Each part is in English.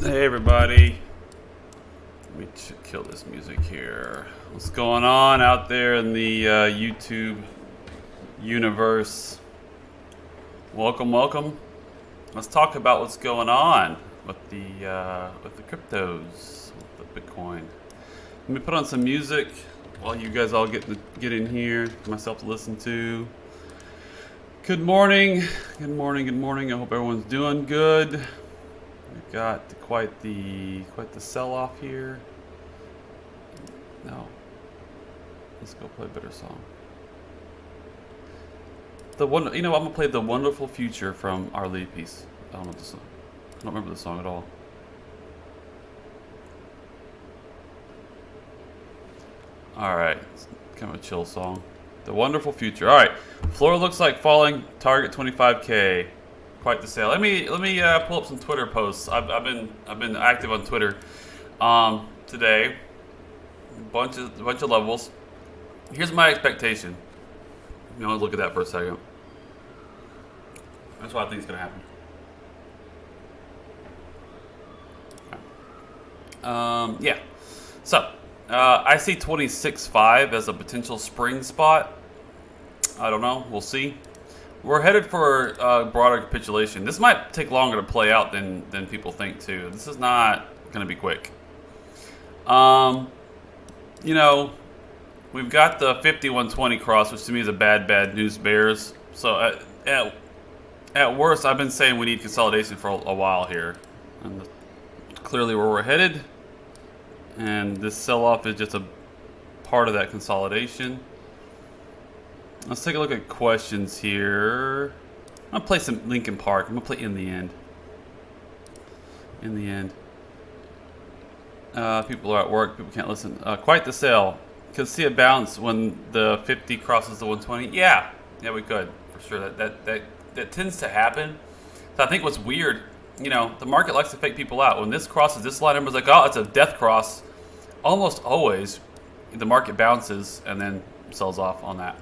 Hey everybody, let me kill this music here. What's going on out there in the YouTube universe? Welcome. Let's talk about what's going on with the cryptos, with the Bitcoin. Let me put on some music while you guys all get in here for myself to listen to. Good morning. I hope everyone's doing good. We've got quite the sell-off here. No, let's go play a better song. I'm gonna play "The Wonderful Future" from our lead piece. I don't know the song. I don't remember the song at all. All right, it's kind of a chill song. "The Wonderful Future." All right, floor looks like falling. Target 25K. Quite the sale. Let me pull up some Twitter posts. I've been active on Twitter today. A bunch of levels. Here's my expectation. Look at that for a second. That's what I think is going to happen. Yeah. So I see 26.5 as a potential spring spot. I don't know. We'll see. We're headed for a broader capitulation. This might take longer to play out than people think too. This is not going to be quick. We've got the 5120 cross, which to me is a bad news bears. So at worst, I've been saying we need consolidation for a while here, and clearly where we're headed. And this sell-off is just a part of that consolidation. Let's take a look at questions here. I'm gonna play some Linkin Park. I'm gonna play "In the End." In the end. People are at work. People can't listen. Quite the sale. Could see a bounce when the 50 crosses the 120. Yeah, we could for sure. That tends to happen. So I think what's weird, the market likes to fake people out. When this crosses this line, everyone's like, "Oh, it's a death cross." Almost always, the market bounces and then sells off on that.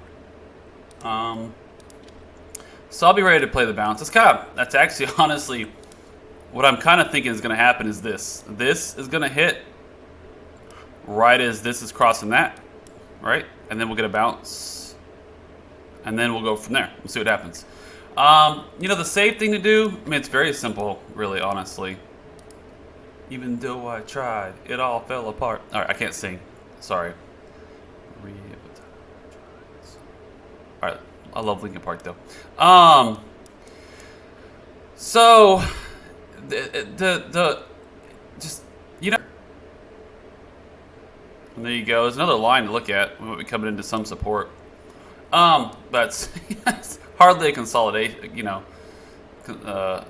So I'll be ready to play the bounce. That's actually honestly what I'm kind of thinking is going to happen is this. This is going to hit right as this is crossing that, right? And then we'll get a bounce. And then we'll go from there. We'll see what happens. The safe thing to do, it's very simple, really, honestly. Even though I tried, it all fell apart. All right, I can't sing. Sorry. All right, I love Linkin Park though. So and there you go. There's another line to look at. We might be coming into some support. But it's hardly a consolidation. That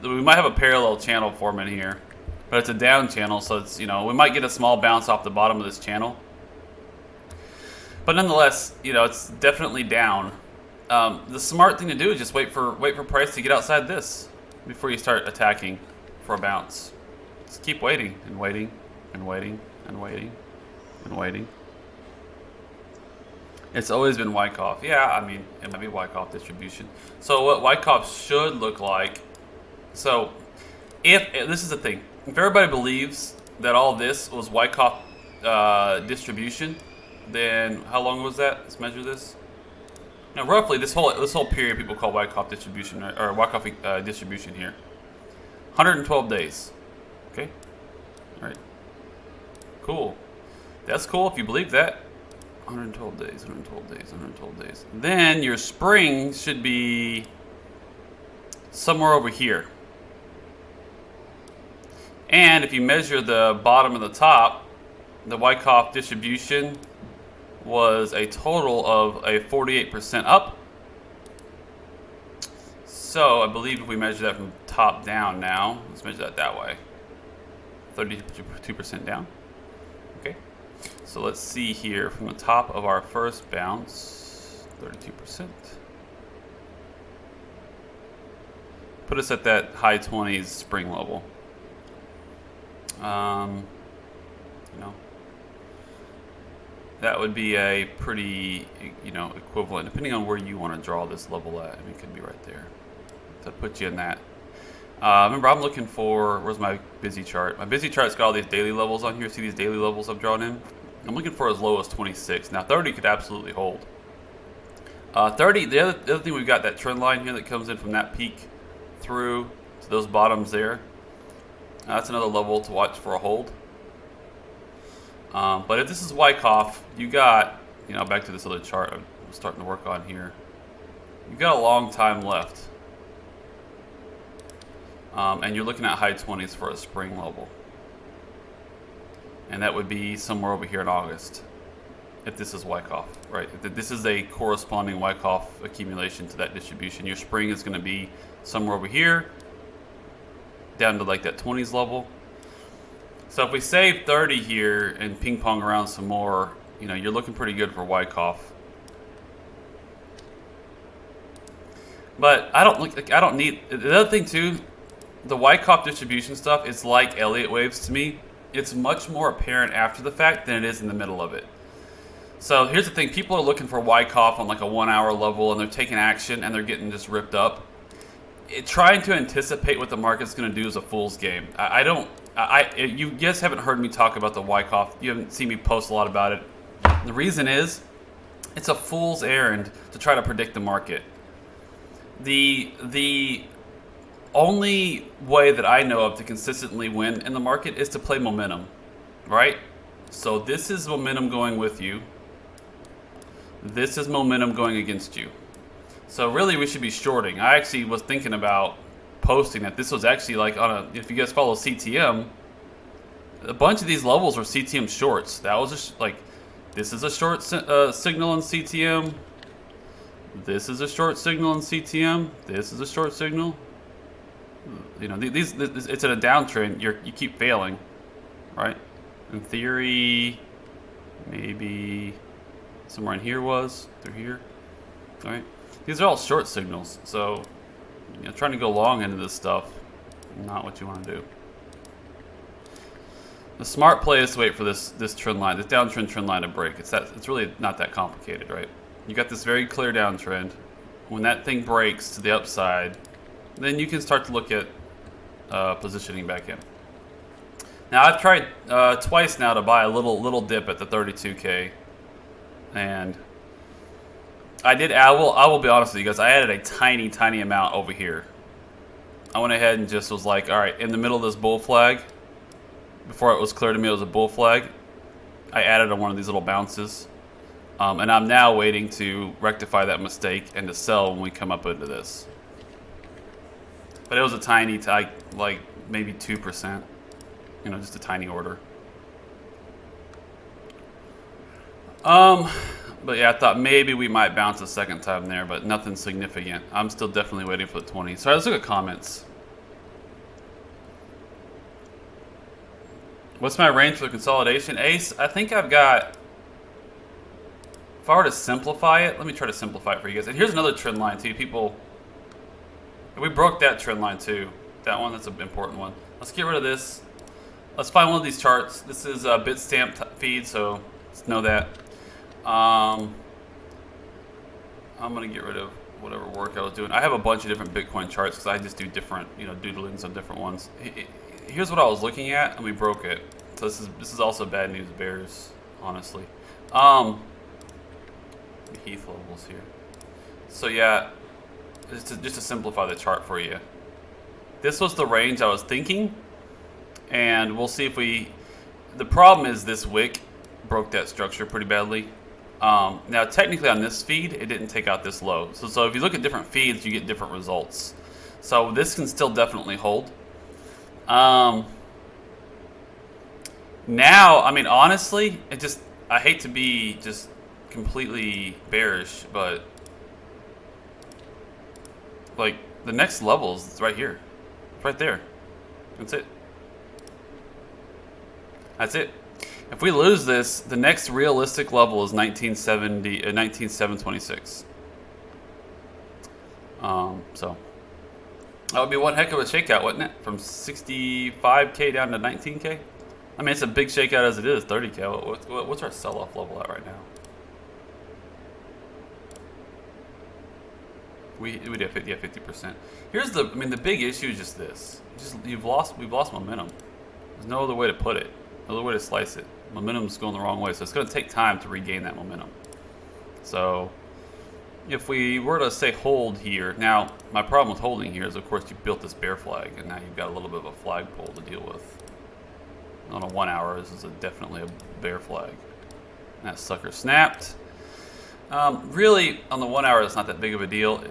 we might have a parallel channel forming here, but it's a down channel, so it's we might get a small bounce off the bottom of this channel. But nonetheless, it's definitely down. The smart thing to do is just wait for price to get outside this before you start attacking for a bounce. Just keep waiting and waiting and waiting and waiting and waiting. It's always been Wyckoff. Yeah, it might be Wyckoff distribution. So what Wyckoff should look like. So if this is the thing, if everybody believes that all this was Wyckoff distribution, then how long was that? Let's measure this. Now, roughly, this whole period people call Wyckoff distribution or Wyckoff distribution here. 112 days. Okay. All right. Cool. That's cool if you believe that. 112 days. 112 days. 112 days. Then your spring should be somewhere over here. And if you measure the bottom and the top, the Wyckoff distribution was a total of a 48% up. So I believe if we measure that from top down now, let's measure that way. 32% down. Okay. So let's see here from the top of our first bounce, 32%. Put us at that high 20s spring level. That would be a pretty, equivalent, depending on where you want to draw this level at. It could be right there. To put you in that. Remember, I'm looking for, where's my busy chart? My busy chart's got all these daily levels on here. See these daily levels I've drawn in? I'm looking for as low as 26. Now 30 could absolutely hold. 30, the other thing, we've got that trend line here that comes in from that peak through to those bottoms there. That's another level to watch for a hold. But if this is Wyckoff, you got, you know, back to this other chart I'm starting to work on here. You've got a long time left. And you're looking at high 20s for a spring level. And that would be somewhere over here in August. If this is Wyckoff, right? If this is a corresponding Wyckoff accumulation to that distribution. Your spring is going to be somewhere over here, down to like that 20s level. So if we save 30 here and ping pong around some more, you know, you're looking pretty good for Wyckoff. But I don't need, the other thing too, the Wyckoff distribution stuff is like Elliott waves to me. It's much more apparent after the fact than it is in the middle of it. So here's the thing, people are looking for Wyckoff on like a 1 hour level and they're taking action and they're getting just ripped up. Trying to anticipate what the market's going to do is a fool's game. You guys haven't heard me talk about the Wyckoff. You haven't seen me post a lot about it. The reason is, it's a fool's errand to try to predict the market. The only way that I know of to consistently win in the market is to play momentum, right? So this is momentum going with you. This is momentum going against you. So really we should be shorting. I actually was thinking about posting that this was actually like on a, if you guys follow CTM, a bunch of these levels were CTM shorts. That was just like, this is a short signal in CTM. This is a short signal in CTM. This is a short signal. You know, it's in a downtrend. You keep failing, right? In theory, maybe somewhere in here was through here, right? These are all short signals, so you know, trying to go long into this stuff, not what you want to do. The smart play is to wait for this trend line, this downtrend trend line to break. It's really not that complicated, right? You got this very clear downtrend. When that thing breaks to the upside, then you can start to look at positioning back in. Now I've tried twice now to buy a little dip at the 32K, and I will be honest with you guys, I added a tiny amount over here. I went ahead and just was like, all right, in the middle of this bull flag, before it was clear to me it was a bull flag, I added on one of these little bounces. And I'm now waiting to rectify that mistake and to sell when we come up into this. But it was a tiny, like maybe 2%, you know, just a tiny order. But yeah, I thought maybe we might bounce a second time there, but nothing significant. I'm still definitely waiting for the 20. So let's look at comments. What's my range for consolidation? Ace, I think I've got, if I were to simplify it, let me try to simplify it for you guys. And here's another trend line too. People, we broke that trend line too. That one, that's an important one. Let's get rid of this. Let's find one of these charts. This is a Bitstamp feed, so let's know that. I'm gonna get rid of whatever work I was doing. I have a bunch of different Bitcoin charts because I just do different, you know, doodlings on different ones. Here's what I was looking at, and we broke it. So this is also bad news bears, honestly. Heath levels here. So yeah, just to simplify the chart for you. This was the range I was thinking, and we'll see if we. The problem is this wick broke that structure pretty badly. Now technically on this feed, it didn't take out this low. So if you look at different feeds, you get different results. So this can still definitely hold. Now, I mean, honestly, I hate to be just completely bearish, but like the next level is right here. It's right there. That's it. That's it. If we lose this, the next realistic level is 19,726. So that would be one heck of a shakeout, wouldn't it? From 65K down to 19K. I mean, it's a big shakeout as it is. 30K. What's our sell-off level at right now? we'd have 50%. Here's the, I mean, the big issue is just this. We've lost momentum. There's no other way to put it. No other way to slice it. Momentum's going the wrong way, so it's going to take time to regain that momentum. So if we were to say hold here, now my problem with holding here is, of course, you built this bear flag, and now you've got a little bit of a flagpole to deal with. On a 1 hour, this is definitely a bear flag. And that sucker snapped. Really, on the 1 hour, it's not that big of a deal,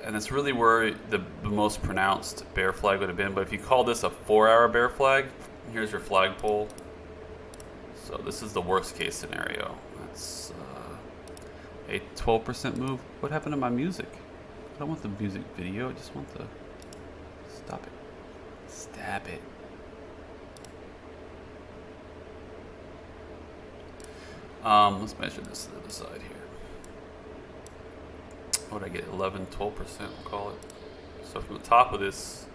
and it's really where the most pronounced bear flag would have been. But if you call this a 4 hour bear flag, here's your flagpole. So this is the worst case scenario. That's a 12% move. What happened to my music? I don't want the music video. I just want the... Stop it. Stab it. Let's measure this to the other side here. What did I get? 11, 12%, we'll call it. So from the top of this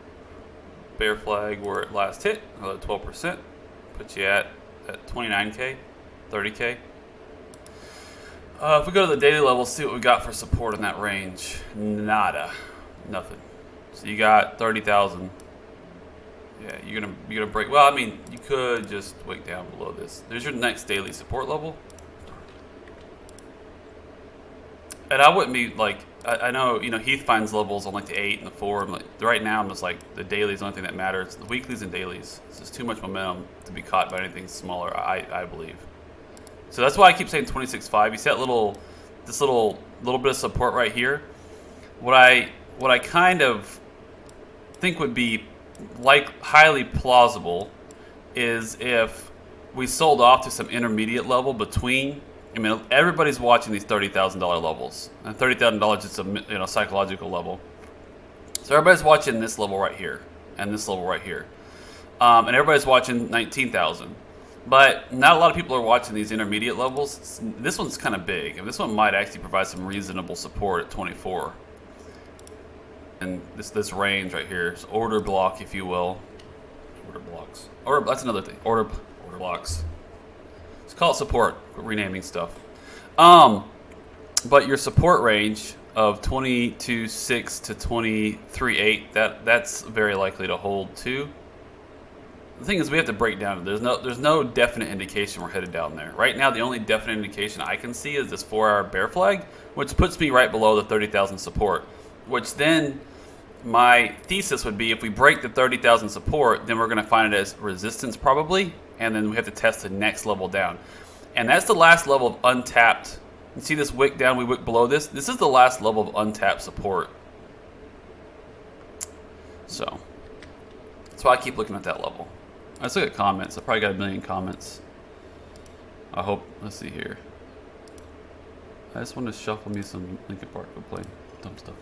bear flag where it last hit, another 12%, puts you at 29K, 30K. If we go to the daily level, see what we got for support in that range. Nada. Nothing. So you got 30,000. Yeah, you're gonna break. Well, I mean, you could just wick down below this. There's your next daily support level. And I wouldn't be like, I know, you know, Heath finds levels on like the 8 and the 4. I'm like, right now, I'm just like, the daily is the only thing that matters. The weeklies and dailies. It's just too much momentum to be caught by anything smaller, I believe. So that's why I keep saying 26.5. You see that this little bit of support right here. What I kind of think would be like highly plausible is if we sold off to some intermediate level between. I mean, everybody's watching these $30,000 levels, and $30,000 is a, you know, psychological level. So everybody's watching this level right here and this level right here, and everybody's watching 19,000. But not a lot of people are watching these intermediate levels. This one's kind of big, and this one might actually provide some reasonable support at 24. And this range right here is order block, if you will. Order blocks. Or that's another thing. Order blocks. Let's call it support. Quit renaming stuff. But your support range of 22.6 to 23.8, that's very likely to hold too. The thing is, we have to break down. There's no definite indication we're headed down there. Right now, the only definite indication I can see is this 4 hour bear flag, which puts me right below the 30,000 support. Which then, my thesis would be, if we break the 30,000 support, then we're going to find it as resistance probably, and then we have to test the next level down. And that's the last level of untapped. You see this wick down, we wick below this? This is the last level of untapped support. So, that's why I keep looking at that level. Let's look at comments. I probably got 1 million comments. I hope. Let's see here. I just want to shuffle me some Linkin Park. Go play dumb stuff.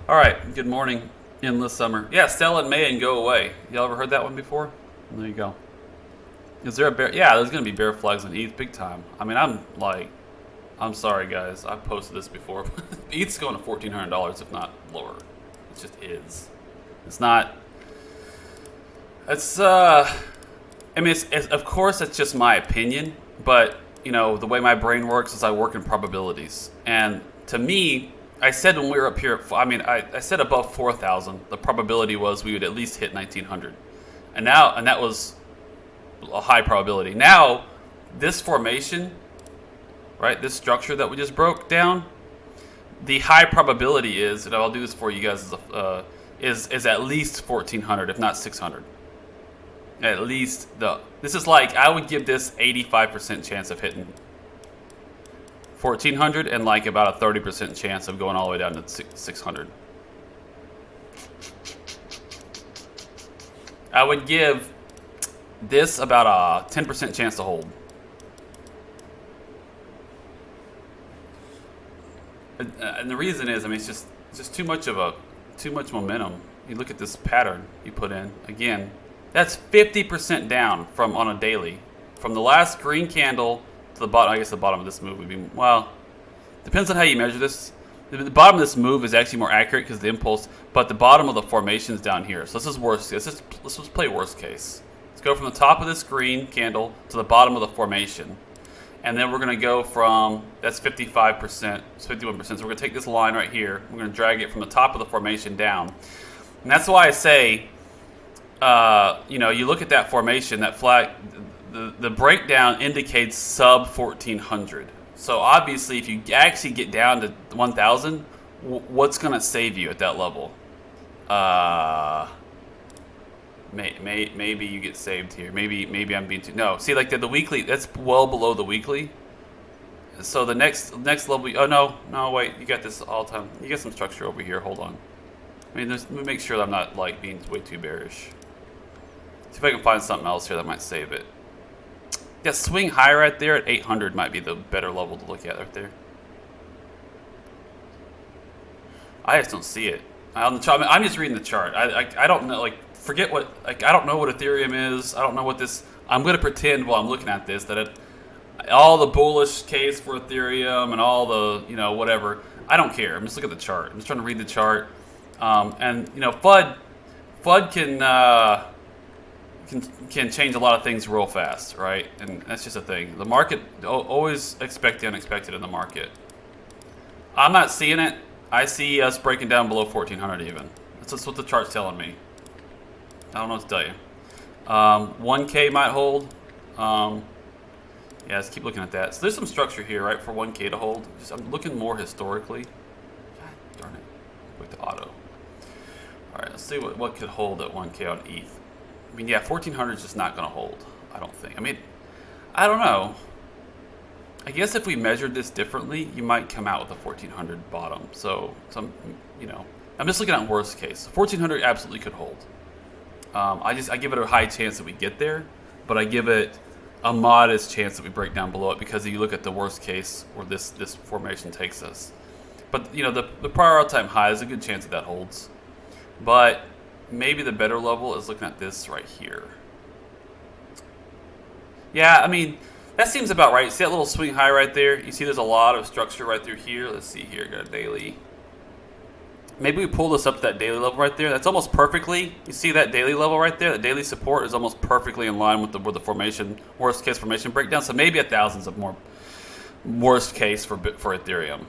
All right. Good morning. Endless summer. Yeah, Steller and May and go away. Y'all ever heard that one before? There you go. Is there a bear? Yeah, there's gonna be bear flags on ETH big time. I mean, I'm sorry guys. I've posted this before. ETH's going to $1,400 if not lower. It just is. It's not. It's I mean, it's of course it's just my opinion, but you know the way my brain works is I work in probabilities, and to me, I said when we were up here, I said above 4,000, the probability was we would at least hit 1,900, and that was a high probability. Now, this formation, right, this structure that we just broke down, the high probability is, and I'll do this for you guys, is at least 1,400, if not 600. At least this is like, I would give this 85% chance of hitting 1,400 and like about a 30% chance of going all the way down to 600. I would give this about a 10% chance to hold. And the reason is, I mean, it's just too much momentum. You look at this pattern you put in again. That's 50% down on a daily, from the last green candle to the bottom. I guess the bottom of this move would be, well, depends on how you measure this. The bottom of this move is actually more accurate because of the impulse, but the bottom of the formation is down here. So this is worst case. Let's just play worst case. Let's go from the top of this green candle to the bottom of the formation. And then we're going to go from, that's 55%, it's 51%. So we're going to take this line right here. We're going to drag it from the top of the formation down. And that's why I say, you know, you look at that formation, that flag, the breakdown indicates sub 1400. So obviously, if you actually get down to 1000, what's going to save you at that level? Maybe you get saved here. Maybe I'm being too. No, see, like the weekly, that's well below the weekly. So the next level. Oh no, wait, you got this all the time. You got some structure over here. Hold on. I mean, let me make sure that I'm not like being way too bearish. See if I can find something else here that might save it. That swing high right there at 800 might be the better level to look at right there. I just don't see it on the chart. I'm just reading the chart. I don't know. Like, forget what. Like, I don't know what Ethereum is. I don't know what this. I'm going to pretend while I'm looking at this that all the bullish case for Ethereum and all the, you know, whatever. I don't care. I'm just looking at the chart. I'm just trying to read the chart. And you know, FUD can change a lot of things real fast, right? And that's just a thing. The market, always expect the unexpected in the market. I'm not seeing it. I see us breaking down below 1400 even. That's what the chart's telling me. I don't know what to tell you. 1K might hold. Yeah, let's keep looking at that. So there's some structure here, right, for 1K to hold. I'm looking more historically. God darn it. Quick to auto. All right, let's see what could hold at 1K on ETH. I mean, yeah, 1400 is just not going to hold, I don't think. I mean, I don't know. I guess if we measured this differently, you might come out with a 1400 bottom. So, you know, I'm just looking at worst case. 1400 absolutely could hold. I give it a high chance that we get there, but I give it a modest chance that we break down below it because if you look at the worst case where this formation takes us. But, you know, the prior all-time high is a good chance that holds. But maybe the better level is looking at this right here. Yeah, I mean, that seems about right. See that little swing high right there? You see there's a lot of structure right through here. Let's see here, got a daily. Maybe we pull this up to that daily level right there. That's almost perfectly. You see that daily level right there? The daily support is almost perfectly in line with the formation, worst case formation breakdown. So maybe 1,000's of more worst case for Ethereum.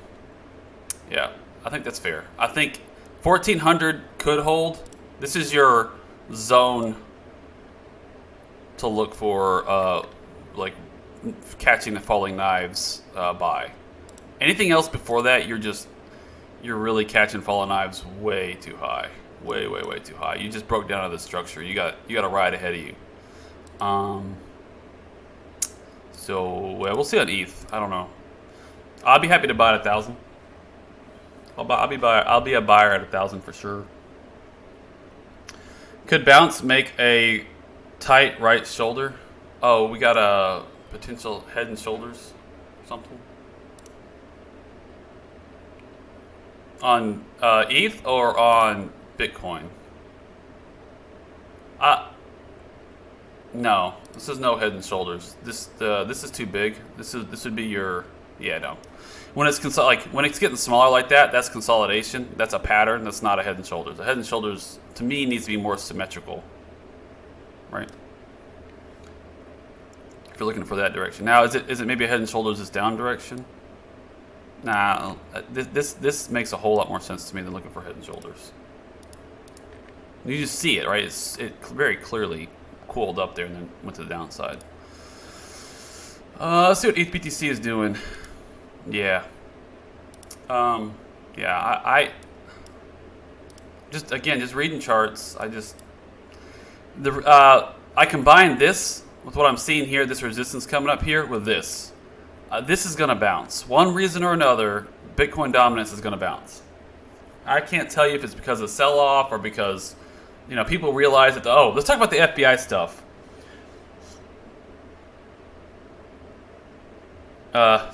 Yeah, I think that's fair. I think 1,400 could hold. This is your zone to look for, like catching the falling knives by. Anything else before that, you're really catching falling knives way too high, way too high. You just broke down out of the structure. You got a ride ahead of you. So we'll see on ETH. I don't know. I'll be happy to buy at 1,000. I'll be a buyer at 1,000 for sure. Could bounce make a tight right shoulder? Oh, we got a potential head and shoulders or something. On ETH or on Bitcoin? No, this is no head and shoulders. This is too big. This would be your, yeah, no. When it's when it's getting smaller like that, that's consolidation. That's a pattern. That's not a head and shoulders. A head and shoulders to me needs to be more symmetrical, right? If you're looking for that direction. Now, is it maybe a head and shoulders is down direction? Nah, this makes a whole lot more sense to me than looking for head and shoulders. You just see it, right? It very clearly cooled up there and then went to the downside. Let's see what ETHBTC is doing. Yeah. Yeah, I just, again, just reading charts, I combine this with what I'm seeing here, this resistance coming up here, with this. This is going to bounce. One reason or another, Bitcoin dominance is going to bounce. I can't tell you if it's because of sell-off or because, you know, people realize that, oh, let's talk about the FBI stuff.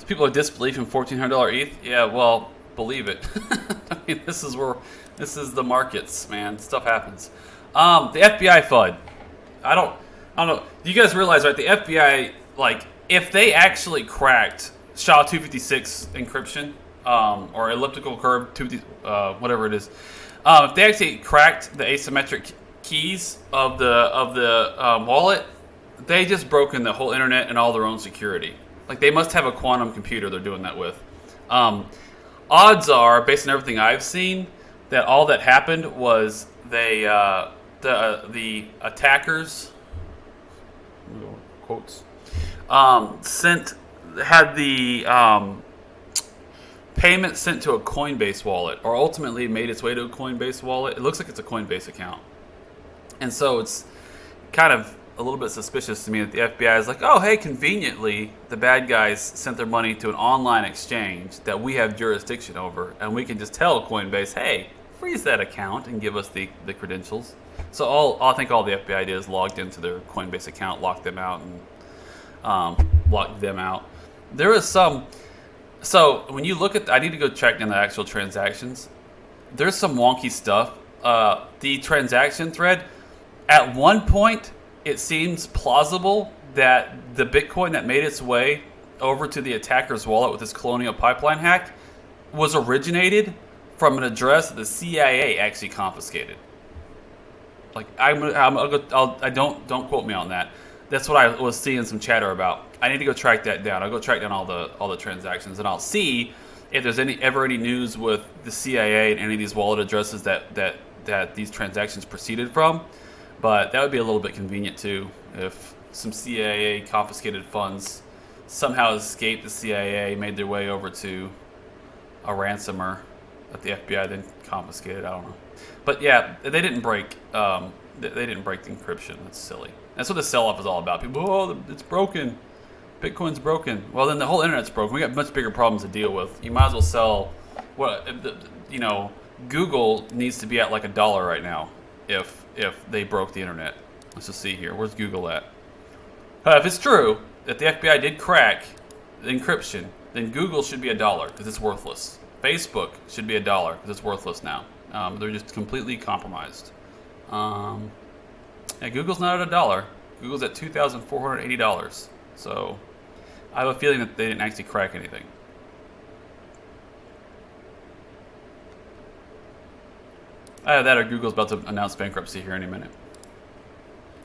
People are disbelief in $1,400 ETH. Yeah, well, believe it. I mean, this is the markets, man. Stuff happens. The FBI FUD. I don't know. You guys realize, right? The FBI, like, if they actually cracked SHA-256 encryption, or elliptical curve, whatever it is, if they actually cracked the asymmetric keys of the wallet, they just broken the whole internet and all their own security. Like they must have a quantum computer they're doing that with. Odds are, based on everything I've seen, that all that happened was they the attackers, quotes, had the payment sent to a Coinbase wallet, or ultimately made its way to a Coinbase wallet. It looks like it's a Coinbase account, and so it's kind of a little bit suspicious to me that the FBI is like, oh, hey, conveniently, the bad guys sent their money to an online exchange that we have jurisdiction over, and we can just tell Coinbase, hey, freeze that account and give us the credentials. So I think all the FBI did is logged into their Coinbase account, locked them out, and locked them out. There is some... So when you look at... I need to go check in the actual transactions. There's some wonky stuff. The transaction thread, at one point... It seems plausible that the Bitcoin that made its way over to the attacker's wallet with this Colonial Pipeline hack was originated from an address that the CIA actually confiscated. Like don't quote me on that. That's what I was seeing some chatter about. I need to go track that down. I'll go track down all the transactions, and I'll see if there's ever any news with the CIA and any of these wallet addresses that these transactions proceeded from. But that would be a little bit convenient too, if some CIA confiscated funds somehow escaped the CIA, made their way over to a ransomer that the FBI then confiscated. I don't know, but yeah, they didn't break. They didn't break the encryption. That's silly. That's what the sell-off is all about. People, oh, it's broken. Bitcoin's broken. Well, then the whole internet's broken. We got much bigger problems to deal with. You might as well sell. What Google needs to be at like $1 right now. If they broke the internet. Let's just see here. Where's Google at? If it's true that the FBI did crack the encryption, then Google should be $1 because it's worthless. Facebook should be $1 because it's worthless now. They're just completely compromised. Yeah, Google's not at $1. Google's at $2,480. So I have a feeling that they didn't actually crack anything. That or Google's about to announce bankruptcy here any minute.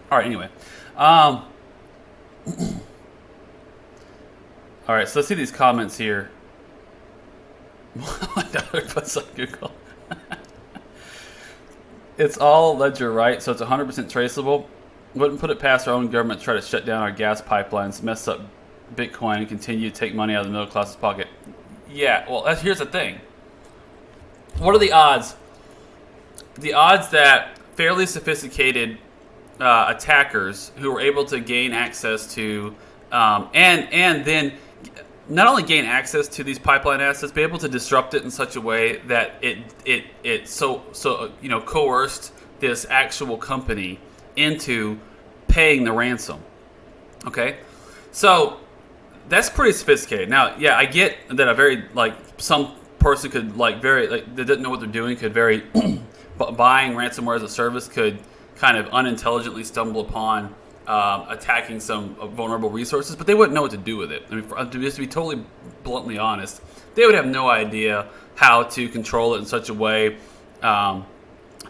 All right, anyway. All right, so let's see these comments here. $1 on Google. It's all ledger, right? So it's 100% traceable. Wouldn't put it past our own government to try to shut down our gas pipelines, mess up Bitcoin, and continue to take money out of the middle class's pocket. Yeah, well, here's the thing. What are the odds? The odds that fairly sophisticated attackers who were able to gain access to and then not only gain access to these pipeline assets, be able to disrupt it in such a way that it coerced this actual company into paying the ransom. Okay, so that's pretty sophisticated. Now, yeah, I get that a very some person could that didn't know what they're doing could very buying ransomware as a service could kind of unintelligently stumble upon attacking some vulnerable resources, but they wouldn't know what to do with it. I mean, just to be totally bluntly honest, they would have no idea how to control it in such a way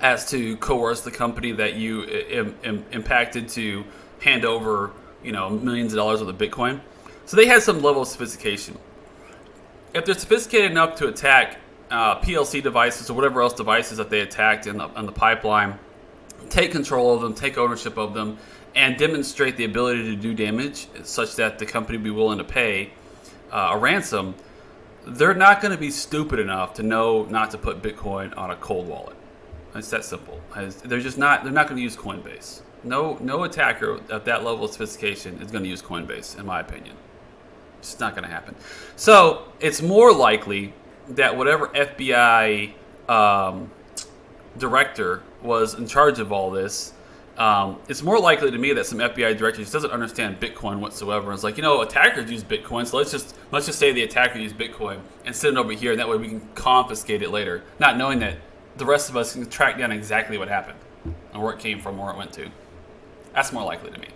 as to coerce the company that you impacted to hand over, millions of dollars worth of Bitcoin. So they had some level of sophistication. If they're sophisticated enough to attack PLC devices or whatever else devices that they attacked in the pipeline, take control of them, take ownership of them, and demonstrate the ability to do damage such that the company be willing to pay a ransom, they're not going to be stupid enough to know not to put Bitcoin on a cold wallet. It's that simple. They're just not. They're not going to use Coinbase. No attacker at that level of sophistication is going to use Coinbase, in my opinion. It's not going to happen. So it's more likely that whatever FBI director was in charge of all this, it's more likely to me that some FBI director just doesn't understand Bitcoin whatsoever. It's like, attackers use Bitcoin, so let's just say the attacker used Bitcoin and send it over here, and that way we can confiscate it later, not knowing that the rest of us can track down exactly what happened and where it came from, where it went to. That's more likely to me.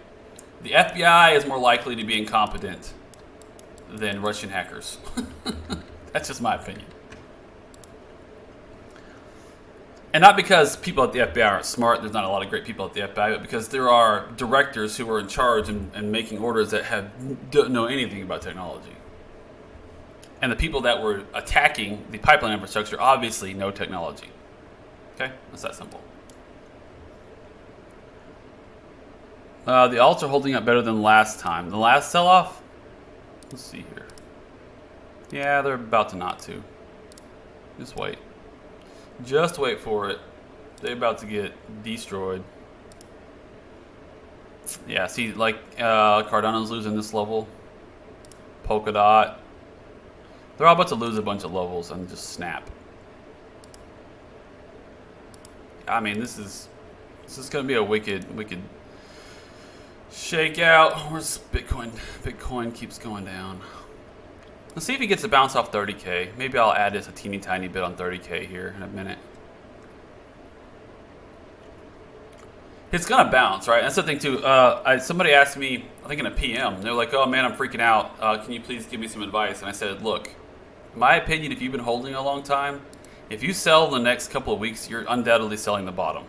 The FBI is more likely to be incompetent than Russian hackers. That's just my opinion. And not because people at the FBI aren't smart, there's not a lot of great people at the FBI, but because there are directors who are in charge and making orders that don't know anything about technology. And the people that were attacking the pipeline infrastructure obviously know technology. Okay? That's that simple. The alts are holding up better than last time. The last sell-off? Let's see here. Yeah, they're about to not to. Just wait. Just wait for it. They're about to get destroyed. Yeah, see, like Cardano's losing this level. Polkadot. They're all about to lose a bunch of levels and just snap. I mean, this is going to be a wicked shakeout. Where's Bitcoin? Bitcoin keeps going down. Let's see if he gets a bounce off 30K. Maybe I'll add this a teeny tiny bit on 30K here in a minute. It's gonna bounce, right? That's the thing too. Somebody asked me, I think in a PM, they're like, "Oh man, I'm freaking out. Can you please give me some advice?" And I said, "Look, in my opinion, if you've been holding a long time, if you sell in the next couple of weeks, you're undoubtedly selling the bottom.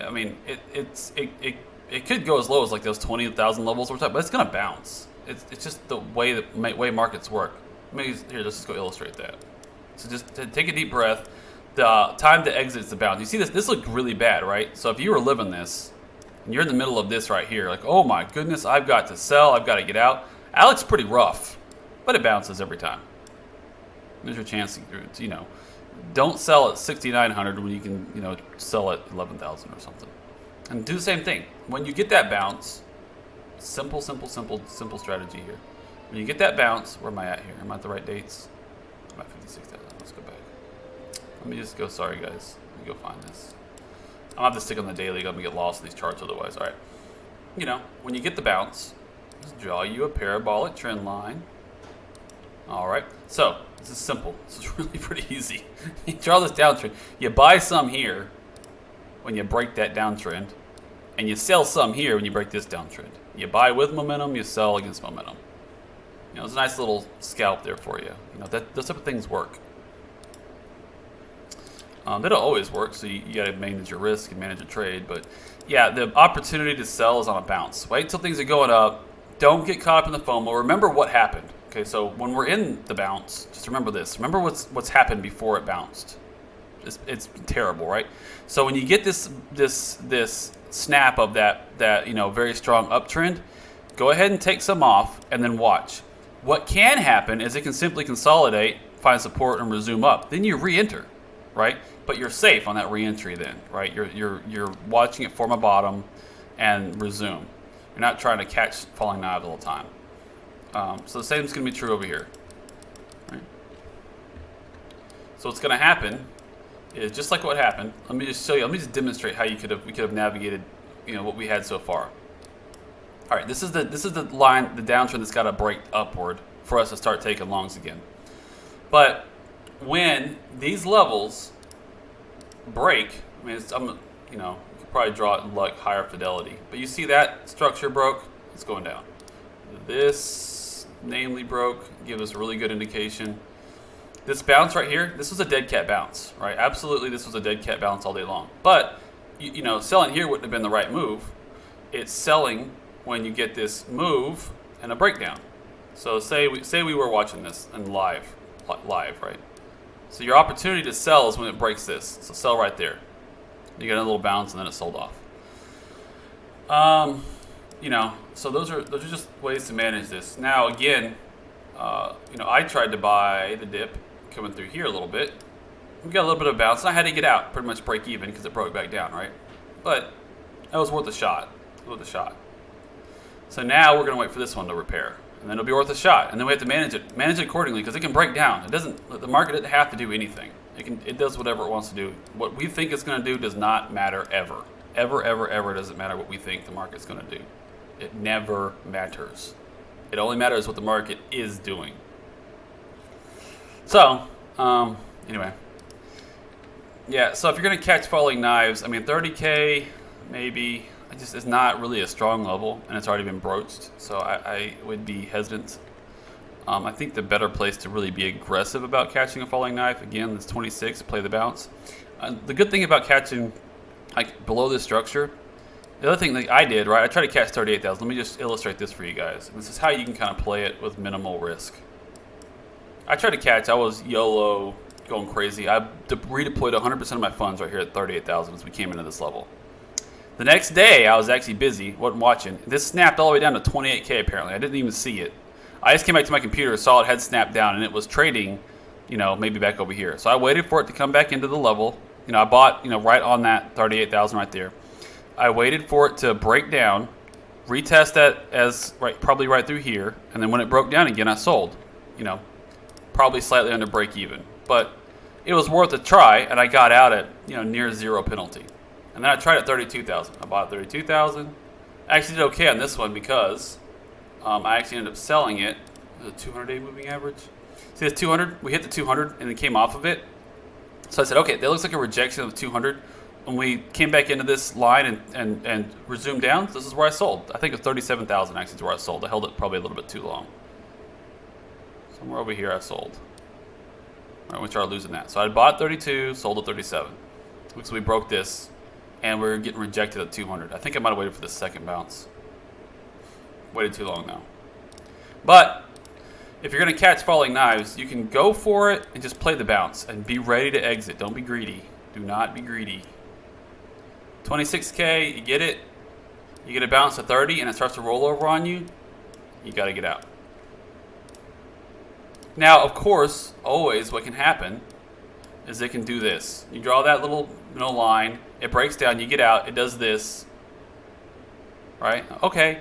I mean, it could go as low as like those 20,000 levels or something, but it's gonna bounce. It's just the way markets work. Maybe here, let's just go illustrate that. So just take a deep breath. The time to exit is the bounce. You see this? This looked really bad, right? So if you were living this, and you're in the middle of this right here, like, oh my goodness, I've got to sell, I've got to get out. That looks pretty rough, but it bounces every time. There's your chance to, you know, don't sell at 6,900 when you can, you know, sell at 11,000 or something. And do the same thing. When you get that bounce, simple strategy here. When you get that bounce, where am I at here? Am I at the right dates? I'm at 56,000. Let's go back. Let me just go. Sorry, guys. Let me go find this. I'm gonna have to stick on the daily. I'm gonna get lost in these charts otherwise. All right. You know, when you get the bounce, just draw you a parabolic trend line. All right. So this is simple. This is really pretty easy. You draw this downtrend. You buy some here when you break that downtrend, and you sell some here when you break this downtrend. You buy with momentum, you sell against momentum. You know, it's a nice little scalp there for you. You know, those type of things work. They don't always work, so you got to manage your risk and manage your trade. But yeah, the opportunity to sell is on a bounce. Wait until things are going up. Don't get caught up in the FOMO. Remember what happened. Okay, so when we're in the bounce, just remember this. Remember what's happened before it bounced. It's terrible, right? So when you get this snap of that you know, very strong uptrend, go ahead and take some off and then watch. What can happen is it can simply consolidate, find support, and resume up. Then you re-enter, right? But you're safe on that re-entry then, right? You're watching it form a bottom and resume. You're not trying to catch falling knives all the time. So the same is going to be true over here, right? So what's going to happen is just like what happened. Let me just show you. Let me just demonstrate how we could have navigated, you know, what we had so far. All right, this is the line, the downtrend that's got to break upward for us to start taking longs again. But when these levels break, I mean, you know, you could probably draw it in like higher fidelity, but you see that structure broke, it's going down. This namely broke, give us a really good indication. This bounce right here, this was a dead cat bounce, right? Absolutely, this was a dead cat bounce all day long. But you know, selling here wouldn't have been the right move. It's selling when you get this move and a breakdown. So say we were watching this in live, right? So your opportunity to sell is when it breaks this. So sell right there. You get a little bounce and then it sold off. You know, so those are just ways to manage this. Now again, you know, I tried to buy the dip coming through here a little bit. We got a little bit of bounce, and I had to get out, pretty much break even because it broke back down, right? But that was worth a shot. So now we're gonna wait for this one to repair, and then it'll be worth a shot, and then we have to manage it accordingly because it can break down. The market doesn't have to do anything. It does whatever it wants to do. What we think it's gonna do does not matter ever. Ever doesn't matter what we think the market's gonna do. It never matters. It only matters what the market is doing. So, anyway. Yeah, so if you're going to catch falling knives, I mean, 30K, maybe, it's not really a strong level, and it's already been broached, so I would be hesitant. I think the better place to really be aggressive about catching a falling knife, again, is 26, play the bounce. The good thing about catching like below this structure, the other thing that I did, right, I tried to catch 38,000. Let me just illustrate this for you guys. This is how you can kind of play it with minimal risk. I tried to catch, I was YOLO going crazy. I redeployed 100% of my funds right here at 38,000 as we came into this level. The next day, I was actually busy, wasn't watching. This snapped all the way down to 28K apparently. I didn't even see it. I just came back to my computer, saw it had snapped down, and it was trading, you know, maybe back over here. So I waited for it to come back into the level. You know, I bought, you know, right on that 38,000 right there. I waited for it to break down, retest that as probably right through here, and then when it broke down again, I sold. You know, probably slightly under break even, but it was worth a try, and I got out at, you know, near zero penalty. And then I tried at 32,000. I bought 32,000. I actually did okay on this one because I actually ended up selling it. The 200-day moving average. See this 200? We hit the 200 and it came off of it. So I said, okay, that looks like a rejection of 200. When we came back into this line and resumed down, this is where I sold. I think it was 37,000 actually is where I sold. I held it probably a little bit too long. Somewhere over here I sold. All right, we started losing that. So I bought 32, sold at 37. So we broke this, and we're getting rejected at 200. I think I might have waited for the second bounce. Waited too long now. But if you're going to catch falling knives, you can go for it and just play the bounce and be ready to exit. Don't be greedy. Do not be greedy. 26K, you get it. You get a bounce to 30 and it starts to roll over on you. You got to get out. Now, of course, always what can happen is it can do this. You draw that little line, it breaks down, you get out, it does this. Right? Okay.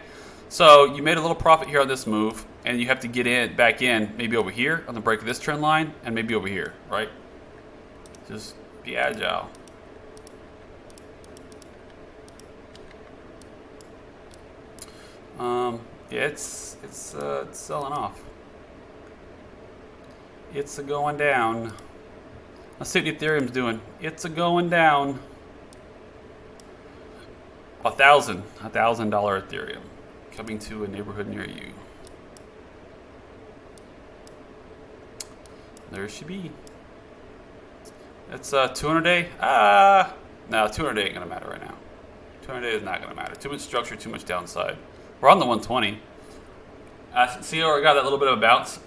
So you made a little profit here on this move, and you have to get back in, maybe over here on the break of this trend line, and maybe over here, right? Just be agile. Yeah, it's selling off. It's a going down. Let's see what Ethereum's doing. It's a going down. $1,000 Ethereum coming to a neighborhood near you. There she be. It's 200-day. No, 200-day ain't gonna matter right now. 200-day is not gonna matter. Too much structure, too much downside. We're on the 120. See how I got that little bit of a bounce?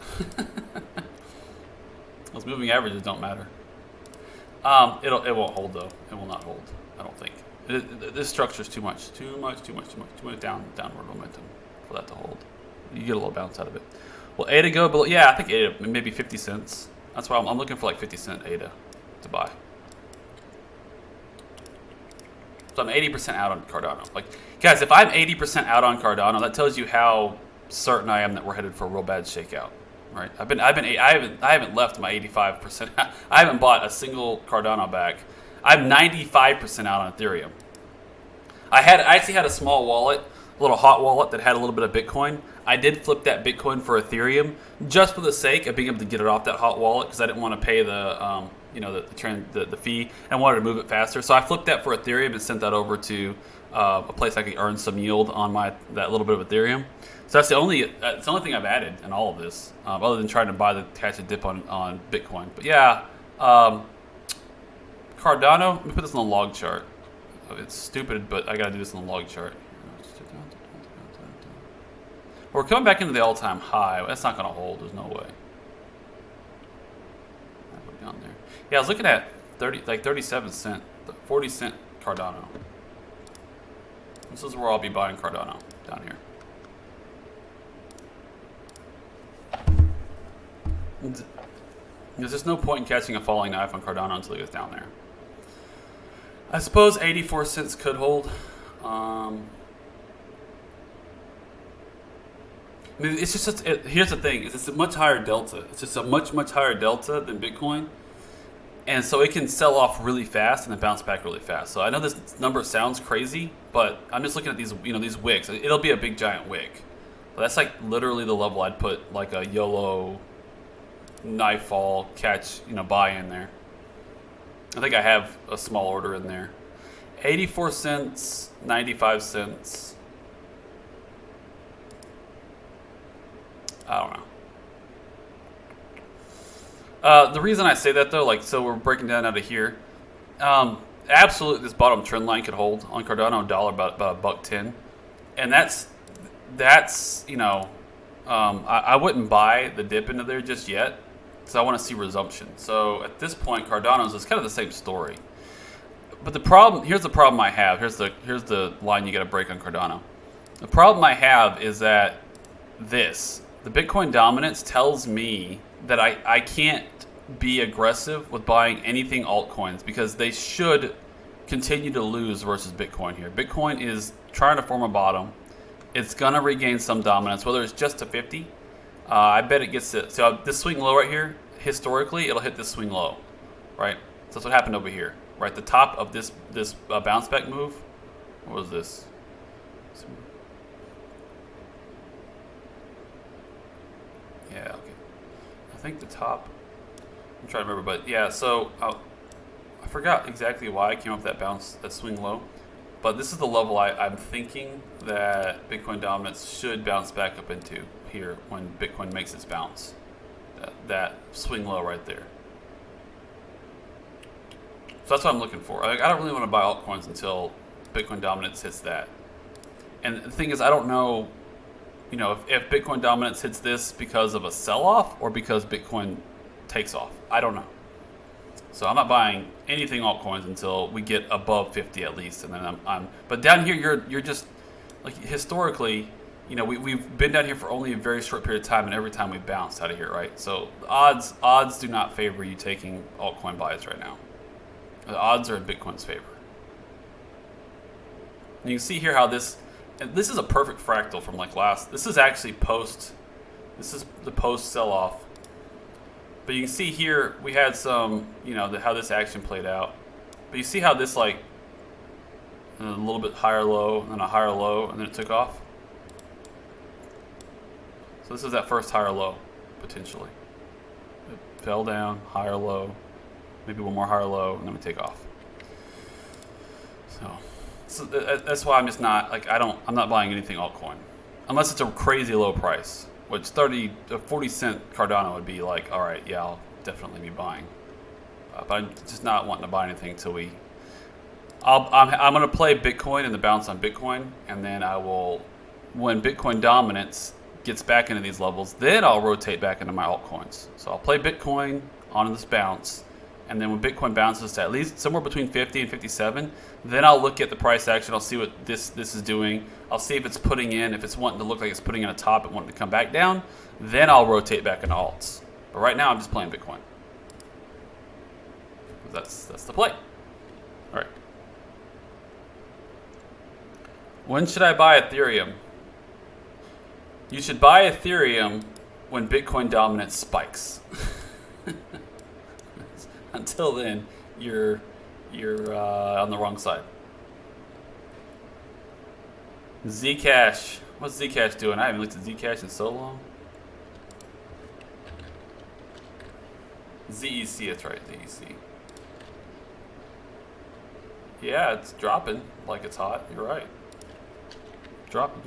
Those moving averages don't matter. It won't hold though. It will not hold. I don't think. This structure is too much downward momentum for that to hold. You get a little bounce out of it. Well, ADA go below. Yeah, I think ADA maybe 50 cents. That's why I'm looking for like 50-cent ADA to buy. So I'm 80% out on Cardano. Like, guys, if I'm 80% out on Cardano, that tells you how certain I am that we're headed for a real bad shakeout. Right? I haven't left my 85%. I haven't bought a single Cardano back. I'm 95% out on Ethereum. I actually had a small wallet, a little hot wallet that had a little bit of Bitcoin. I did flip that Bitcoin for Ethereum just for the sake of being able to get it off that hot wallet because I didn't want to pay the the fee and wanted to move it faster. So I flipped that for Ethereum and sent that over to a place I could earn some yield on that little bit of Ethereum. So that's the only thing I've added in all of this, other than trying to catch a dip on Bitcoin. But yeah, Cardano. Let me put this on the log chart. It's stupid, but I gotta do this on the log chart. We're coming back into the all-time high. That's not gonna hold. There's no way. Down there. Yeah, I was looking at 37 cent, 40 cent Cardano. This is where I'll be buying Cardano down here. There's just no point in catching a falling knife on Cardano until it gets down there. I suppose 84 cents could hold. I mean, it's just here's the thing: it's a much higher delta. It's just a much higher delta than Bitcoin, and so it can sell off really fast and then bounce back really fast. So I know this number sounds crazy, but I'm just looking at these these wicks. It'll be a big giant wick. But that's like literally the level I'd put like a YOLO knife fall catch buy in there. I think I have a small order in there. 84 cents, 95 cents. I don't know. The reason I say that though, so we're breaking down out of here. Absolutely, this bottom trend line could hold on Cardano dollar about $1.10, and that's you know, I wouldn't buy the dip into there just yet, because I want to see resumption. So at this point, Cardano's is kind of the same story. But the problem, here's the problem I have. Here's the line you got to break on Cardano. The problem I have is that the Bitcoin dominance tells me that I can't be aggressive with buying anything altcoins, because they should continue to lose versus Bitcoin here. Bitcoin is trying to form a bottom. It's going to regain some dominance, whether it's just to 50. I bet it gets to, so this swing low right here, historically, it'll hit this swing low, right? So that's what happened over here, right? The top of this bounce back move, what was this? Yeah, okay. I think the top, I'm trying to remember, but yeah, so I forgot exactly why I came up with that bounce, that swing low. But this is the level I'm thinking that Bitcoin dominance should bounce back up into here when Bitcoin makes its bounce. That swing low right there. So that's what I'm looking for. I don't really want to buy altcoins until Bitcoin dominance hits that. And the thing is, I don't know, you know, if Bitcoin dominance hits this because of a sell-off or because Bitcoin takes off. I don't know. So I'm not buying anything altcoins until we get above 50 at least, and then I'm. But down here, you're just like historically, you know, we've been down here for only a very short period of time, and every time we bounced out of here, right? So the odds do not favor you taking altcoin buys right now. The odds are in Bitcoin's favor. And you can see here how this is a perfect fractal from like last. This is actually post. This is the post sell-off. But you can see here we had some, you know, how this action played out. But you see how this like a little bit higher low and a higher low, and then it took off. So this is that first higher low, potentially. It fell down, higher low, maybe one more higher low, and then we take off. So that's why I'm just not like I'm not buying anything altcoin unless it's a crazy low price. Which 40-cent Cardano would be like, all right, yeah, I'll definitely be buying. But I'm just not wanting to buy anything until I'm going to play Bitcoin and the bounce on Bitcoin, and then I will, when Bitcoin dominance gets back into these levels, then I'll rotate back into my altcoins. So I'll play Bitcoin on this bounce, and then when Bitcoin bounces to at least somewhere between 50 and 57, then I'll look at the price action. I'll see what this is doing. I'll see if it's putting in, if it's wanting to look like it's putting in a top and wanting to come back down, then I'll rotate back into alts. But right now I'm just playing Bitcoin. That's the play. All right. When should I buy Ethereum? You should buy Ethereum when Bitcoin dominance spikes. Until then, you're on the wrong side. Zcash. What's Zcash doing? I haven't looked at Zcash in so long. ZEC, that's right, ZEC. Yeah, it's dropping like it's hot. You're right. Dropping.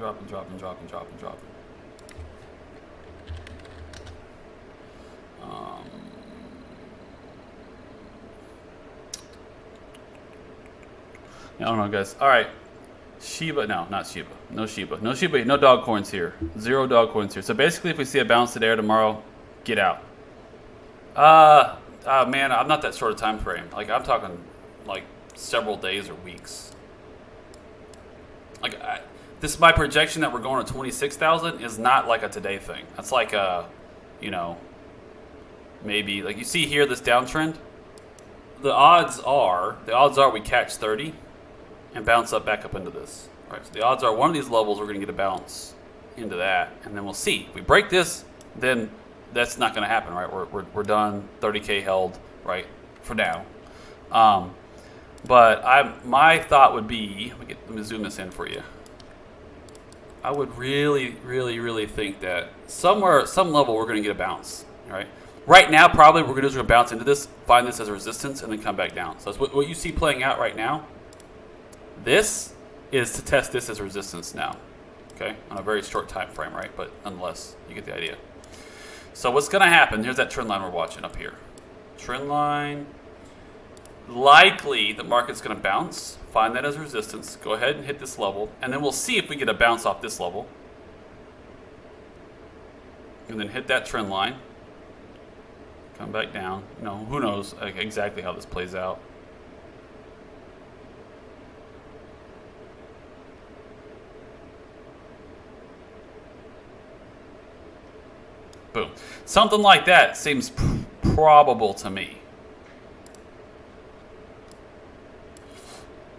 I don't know, guys. All right. Shiba, no, not Shiba. No Shiba. No Shiba, no dog coins here. 0 dog coins here. So basically, if we see a bounce today or tomorrow, get out. Man, I'm not that short a time frame. Like, I'm talking, like, several days or weeks. Like, my projection that we're going to 26,000 is not like a today thing. That's like a, you know, maybe, like you see here, this downtrend. The odds are we catch 30 and bounce up back up into this. All right, so the odds are one of these levels we're going to get a bounce into that, and then we'll see. If we break this, then that's not going to happen, right? We're done. 30K held, right, for now. But my thought would be, let me zoom this in for you. I would really think that some level we're going to get a bounce, right? Right now, probably what we're going to do is we're going to bounce into this, find this as a resistance, and then come back down. So that's what you see playing out right now. This is to test this as resistance now, okay? On a very short time frame, right? But nonetheless, you get the idea. So what's going to happen, here's that trend line we're watching up here. Trend line, likely the market's going to bounce, find that as resistance, go ahead and hit this level, and then we'll see if we get a bounce off this level. And then hit that trend line. Come back down. Who knows exactly how this plays out. Boom. Something like that seems probable to me.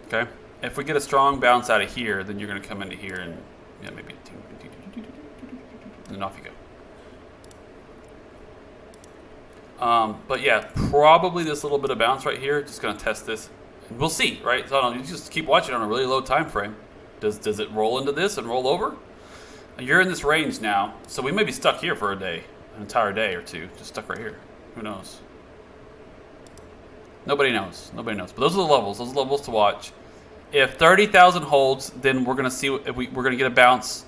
Okay. If we get a strong bounce out of here, then you're going to come into here and maybe, and then off you go. But yeah, probably this little bit of bounce right here, just going to test this. We'll see, right? So you just keep watching on a really low time frame. Does it roll into this and roll over? You're in this range now, so we may be stuck here for a day, an entire day or two, just stuck right here. Who knows? Nobody knows. Nobody knows. But those are the levels. Those are the levels to watch. If 30,000 holds, then we're going to see if we're going to get a bounce.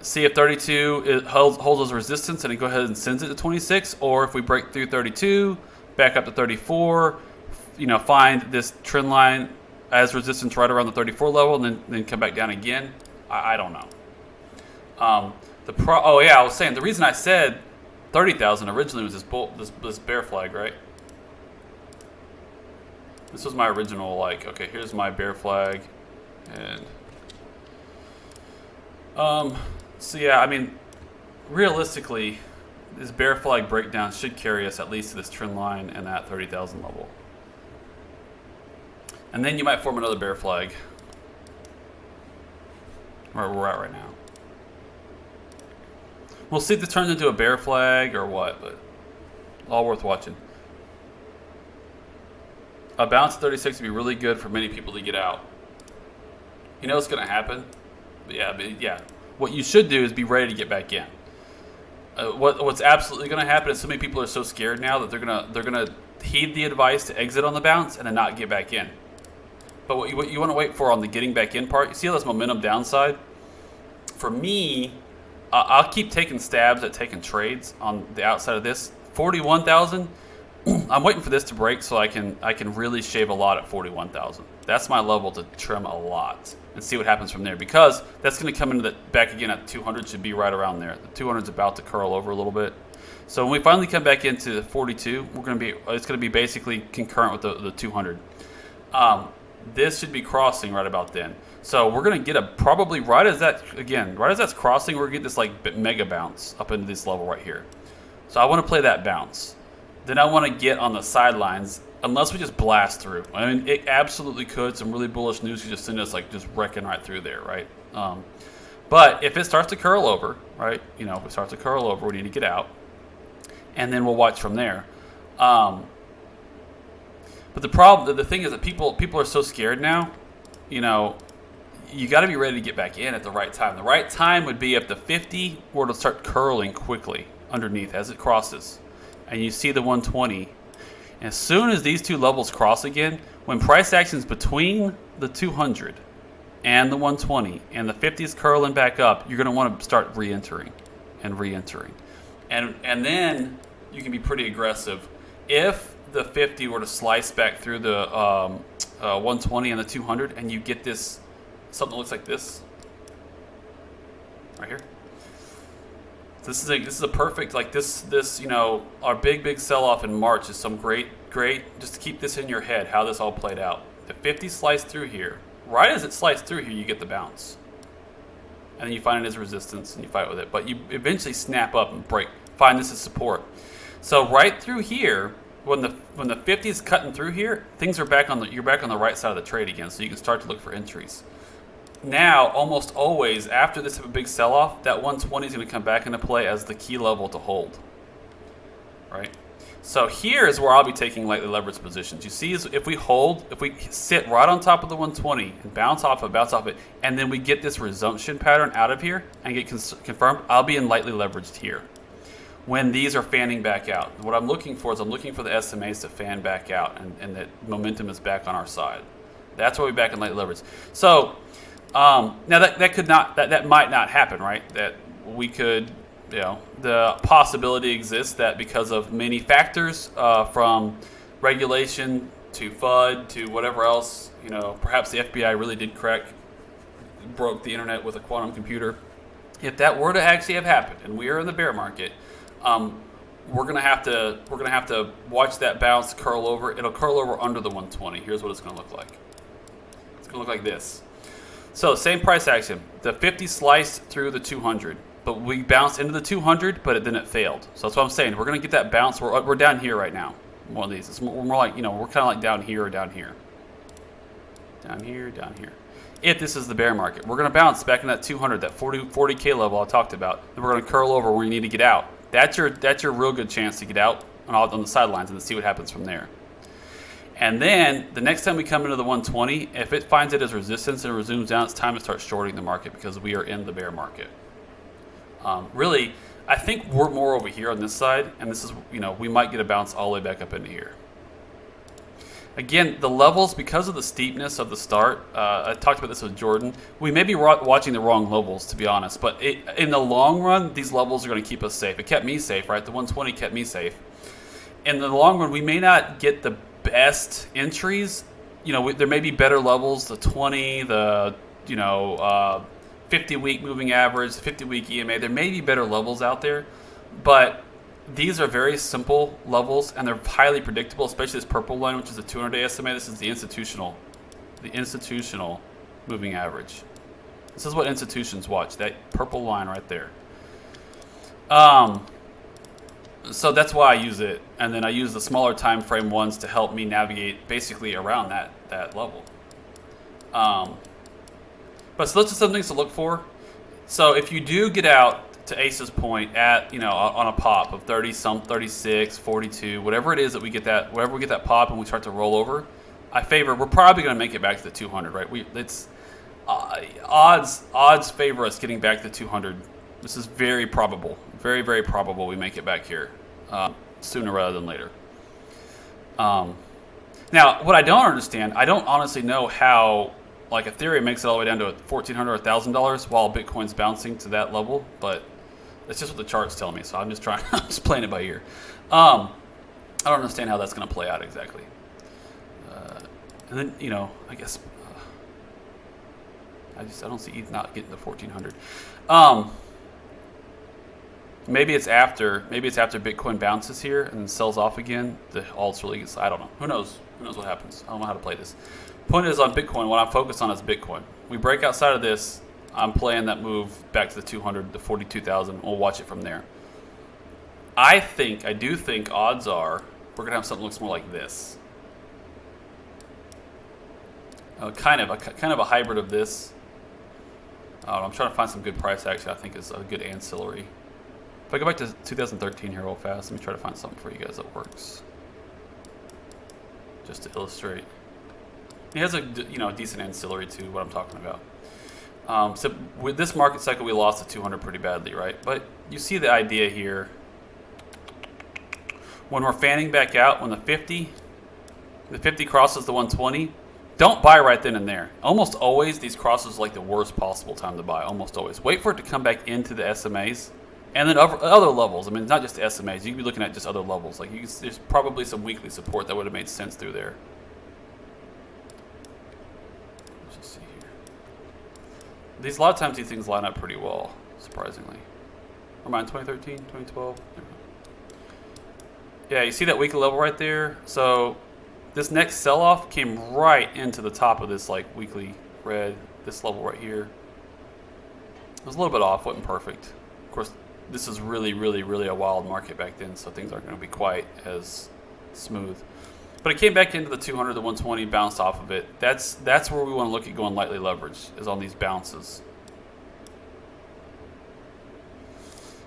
See if 32 holds as resistance and it go ahead and sends it to 26, or if we break through 32, back up to 34, find this trend line as resistance right around the 34 level, and then come back down again. I don't know. Oh yeah, I was saying the reason I said 30,000 originally was this bear flag, right? This was my original, okay, here's my bear flag, and so yeah, I mean, realistically, this bear flag breakdown should carry us at least to this trend line and that 30,000 level. And then you might form another bear flag where we're at right now. We'll see if this turns into a bear flag or what, but all worth watching. A bounce at 36 would be really good for many people to get out. You know what's going to happen? But yeah. What you should do is be ready to get back in. What's absolutely going to happen is so many people are so scared now that they're gonna heed the advice to exit on the bounce and then not get back in. But what you want to wait for on the getting back in part, you see all this momentum downside? For me, I'll keep taking stabs at taking trades on the outside of this. 41,000, I'm waiting for this to break so I can really shave a lot at 41,000. That's my level to trim a lot and see what happens from there, because that's going to come into the back again at 200, should be right around there. The 200 is about to curl over a little bit. So when we finally come back into 42, it's going to be basically concurrent with the 200. This should be crossing right about then. So we're going to get probably right as that's crossing, we're going to get this mega bounce up into this level right here. So I want to play that bounce. Then I want to get on the sidelines, unless we just blast through. I mean, it absolutely could. Some really bullish news could just send us just wrecking right through there, right? But if it starts to curl over, right? If it starts to curl over, we need to get out, and then we'll watch from there. But the thing is that people are so scared now. You got to be ready to get back in at the right time. The right time would be if the 50 were to start curling quickly underneath as it crosses, and you see the 120. As soon as these two levels cross again, when price action's between the 200 and the 120 and the 50 is curling back up, you're going to want to start re-entering and re-entering. And then you can be pretty aggressive. If the 50 were to slice back through the 120 and the 200 and you get this, something that looks like this right here. This is a perfect, our big sell-off in March is some great, just to keep this in your head, how this all played out. The 50 sliced through here. Right as it sliced through here, you get the bounce. And then you find it as resistance and you fight with it. But you eventually snap up and break, find this as support. So right through here, when the 50 is cutting through here, things are you're back on the right side of the trade again, so you can start to look for entries. Now, almost always, after this big sell-off, that 120 is going to come back into play as the key level to hold. Right? So here is where I'll be taking lightly leveraged positions. You see, if we sit right on top of the 120 and bounce off it, and then we get this resumption pattern out of here and get confirmed, I'll be in lightly leveraged here when these are fanning back out. What I'm looking for is the SMAs to fan back out, and that momentum is back on our side. That's why we're back in lightly leveraged. So now that might not happen, right? That we could, the possibility exists that because of many factors, from regulation to FUD to whatever else, you know, perhaps the FBI really did broke the internet with a quantum computer. If that were to actually have happened, and we are in the bear market, we're gonna have to watch that bounce curl over. It'll curl over under the 120. Here's what it's gonna look like. It's gonna look like this. So same price action. The 50 sliced through the 200, but we bounced into the 200, but then it failed. So that's what I'm saying. We're gonna get that bounce. We're down here right now. One of these. We're more like, you know, we're kind of like down here or down here. Down here, down here. If this is the bear market, we're going to bounce back in that 200, that 40K level I talked about. Then we're going to curl over where you need to get out. That's your real good chance to get out on the sidelines and to see what happens from there. And then the next time we come into the 120, if it finds it as resistance and resumes down, it's time to start shorting the market because we are in the bear market. Really, I think we're more over here on this side, and this is, you know, we might get a bounce all the way back up into here. Again, the levels, because of the steepness of the start, I talked about this with Jordan, we may be watching the wrong levels, to be honest, but in the long run, these levels are going to keep us safe. It kept me safe, right? The 120 kept me safe. In the long run, we may not get the best entries. You know, there may be better levels, the 20, the, you know, 50-week moving average, 50-week EMA. There may be better levels out there, but these are very simple levels, and they're highly predictable, especially this purple line, which is a 200-day SMA. This is the institutional moving average. This is what institutions watch, that purple line right there. So that's why I use it, and then I use the smaller time frame ones to help me navigate basically around that level. But so those are some things to look for. So if you do get out, to Ace's point, at, you know, on a pop of 30 some 36, 42, whatever it is that we get that, wherever we get that pop and we start to roll over, we're probably going to make it back to the 200, right? It's odds favor us getting back to the 200. This is very probable, very, very probable we make it back here sooner rather than later. Now, what I don't understand, I don't honestly know how, like, Ethereum makes it all the way down to $1,400 or $1,000 while Bitcoin's bouncing to that level, but that's just what the charts tell me, so I'm just playing it by ear. I don't understand how that's going to play out exactly. And then, you know, I guess I don't see ETH not getting to 1,400. Maybe it's after Bitcoin bounces here and then sells off again. The alts really gets, I don't know. Who knows? Who knows what happens? I don't know how to play this. Point is, on Bitcoin, what I'm focused on is Bitcoin. We break outside of this, I'm playing that move back to the 200, the 42,000. We'll watch it from there. I do think odds are we're gonna have something that looks more like this. Kind of a hybrid of this. I'm trying to find some good price action. I think is a good ancillary. If I go back to 2013 here real fast, let me try to find something for you guys that works, just to illustrate. It has a, you know, decent ancillary to what I'm talking about. So with this market cycle, we lost the 200 pretty badly, right? But you see the idea here. When we're fanning back out, when the 50 crosses the 120, don't buy right then and there. Almost always, these crosses are like the worst possible time to buy. Almost always. Wait for it to come back into the SMAs, and then other levels. I mean, not just the SMAs. You could be looking at just other levels. Like there's probably some weekly support that would have made sense through there. A lot of times these things line up pretty well, surprisingly. Remind 2013, 2012. Yeah, you see that weekly level right there? So this next sell-off came right into the top of this, like, weekly red, this level right here. It was a little bit off, wasn't perfect. Of course, this is really, really, really a wild market back then, so things aren't going to be quite as smooth. But it came back into the 200, the 120, bounced off of it. That's where we want to look at going lightly leveraged, is on these bounces.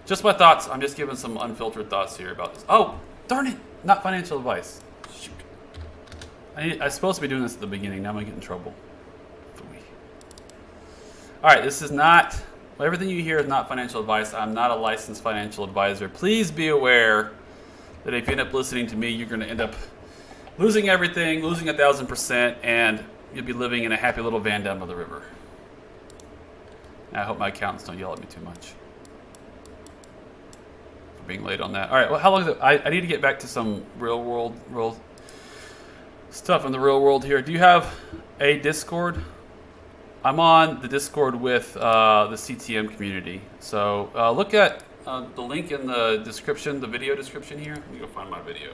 Just my thoughts. I'm just giving some unfiltered thoughts here about this. Oh, darn it! Not financial advice. Shoot. I'm supposed to be doing this at the beginning. Now I'm going to get in trouble. All right, this is not... Everything you hear is not financial advice. I'm not a licensed financial advisor. Please be aware that if you end up listening to me, you're going to end up losing everything, losing 1,000%, and you'll be living in a happy little van down by the river. I hope my accountants don't yell at me too much for being late on that. All right, well, how long is it? I need to get back to some real world. stuff in the real world here. Do you have a Discord? I'm on the Discord with the CTM community. So look at the link in the description, the video description here. Let me go find my video.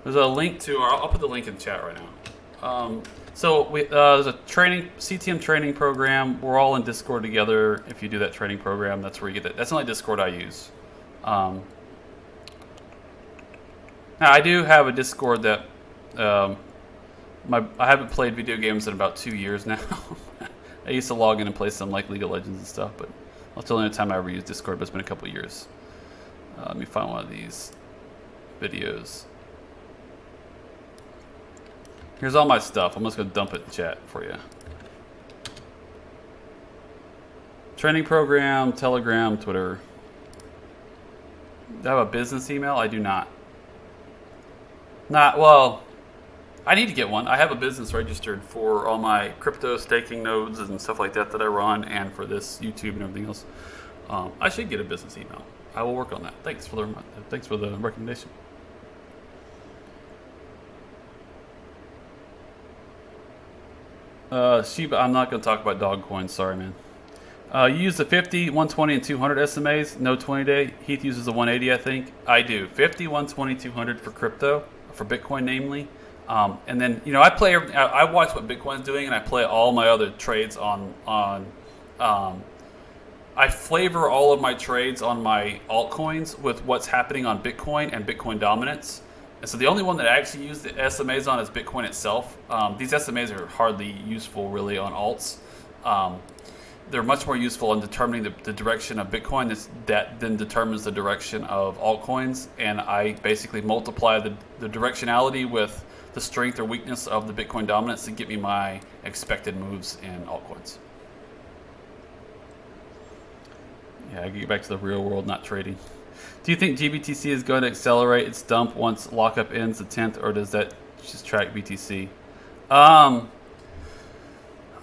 There's a link to I'll put the link in the chat right now. So there's a CTM training program. We're all in Discord together. If you do that training program, that's where you get that. That's the only Discord I use. Now I do have a Discord that I haven't played video games in about 2 years now. I used to log in and play some like League of Legends and stuff, but that's the only time I ever used Discord. But it's been a couple years. Let me find one of these videos. Here's all my stuff. I'm just going to dump it in chat for you. Training program, Telegram, Twitter. Do I have a business email? I do not. Well, I need to get one. I have a business registered for all my crypto staking nodes and stuff like that I run, and for this YouTube and everything else. I should get a business email. I will work on that. Thanks for the recommendation. Shiba, I'm not going to talk about Dogecoin. Sorry, man. You use the 50, 120, and 200 SMAs. No 20-day. Heath uses the 180, I think. I do. 50, 120, 200 for crypto, for Bitcoin, namely. And then, you know, I watch what Bitcoin's doing, and I play all my other trades on I flavor all of my trades on my altcoins with what's happening on Bitcoin and Bitcoin dominance. And so the only one that I actually use the SMAs on is Bitcoin itself. These SMAs are hardly useful really on alts. They're much more useful in determining the direction of Bitcoin that then determines the direction of altcoins. And I basically multiply the directionality with the strength or weakness of the Bitcoin dominance to get me my expected moves in altcoins. Yeah, I get back to the real world, not trading. Do you think GBTC is going to accelerate its dump once lockup ends the 10th, or does that just track BTC?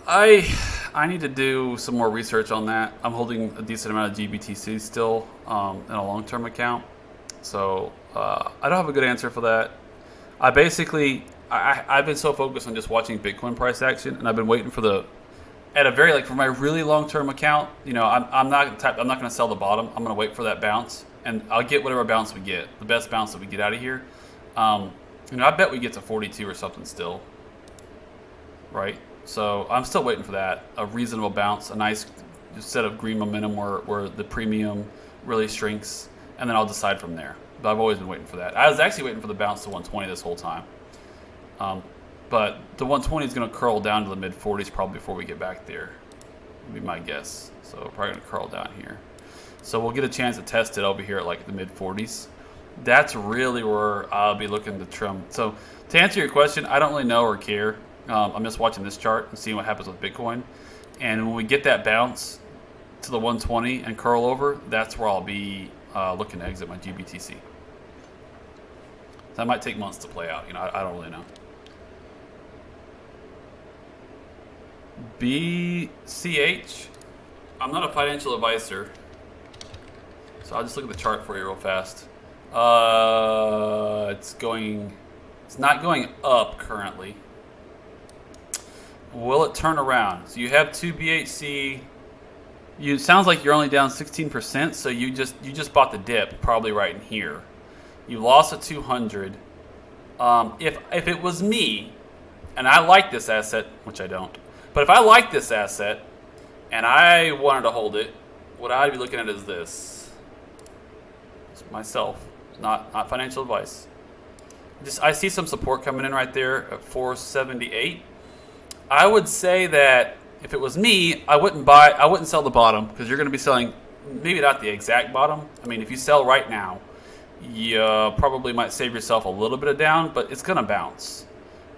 I need to do some more research on that. I'm holding a decent amount of GBTC still in a long-term account, so I don't have a good answer for that. I've been so focused on just watching Bitcoin price action, and I've been waiting for for my really long-term account. You know, I'm not going to sell the bottom. I'm going to wait for that bounce. And I'll get whatever bounce we get, the best bounce that we get out of here. You know, I bet we get to 42 or something still, right? So I'm still waiting for that, a reasonable bounce, a nice set of green momentum where the premium really shrinks, and then I'll decide from there. But I've always been waiting for that. I was actually waiting for the bounce to 120 this whole time. But the 120 is going to curl down to the mid-40s probably before we get back there, would be my guess. So we're probably going to curl down here. So we'll get a chance to test it over here at like the mid-40s. That's really where I'll be looking to trim. So to answer your question, I don't really know or care. I'm just watching this chart and seeing what happens with Bitcoin. And when we get that bounce to the 120 and curl over, that's where I'll be looking to exit my GBTC. That might take months to play out. You know, I don't really know. BCH. I'm not a financial advisor, so I'll just look at the chart for you real fast. It's not going up currently. Will it turn around? So you have 2 BHC. It sounds like you're only down 16%, so you just bought the dip probably right in here. You lost at 200. If it was me, and I like this asset, which I don't, but if I like this asset and I wanted to hold it, what I'd be looking at is this. It's myself, not financial advice. I see some support coming in right there at 478. I would say that if it was me, I wouldn't sell the bottom, because you're going to be selling maybe not the exact bottom. I mean, if you sell right now, you probably might save yourself a little bit of down, but it's going to bounce.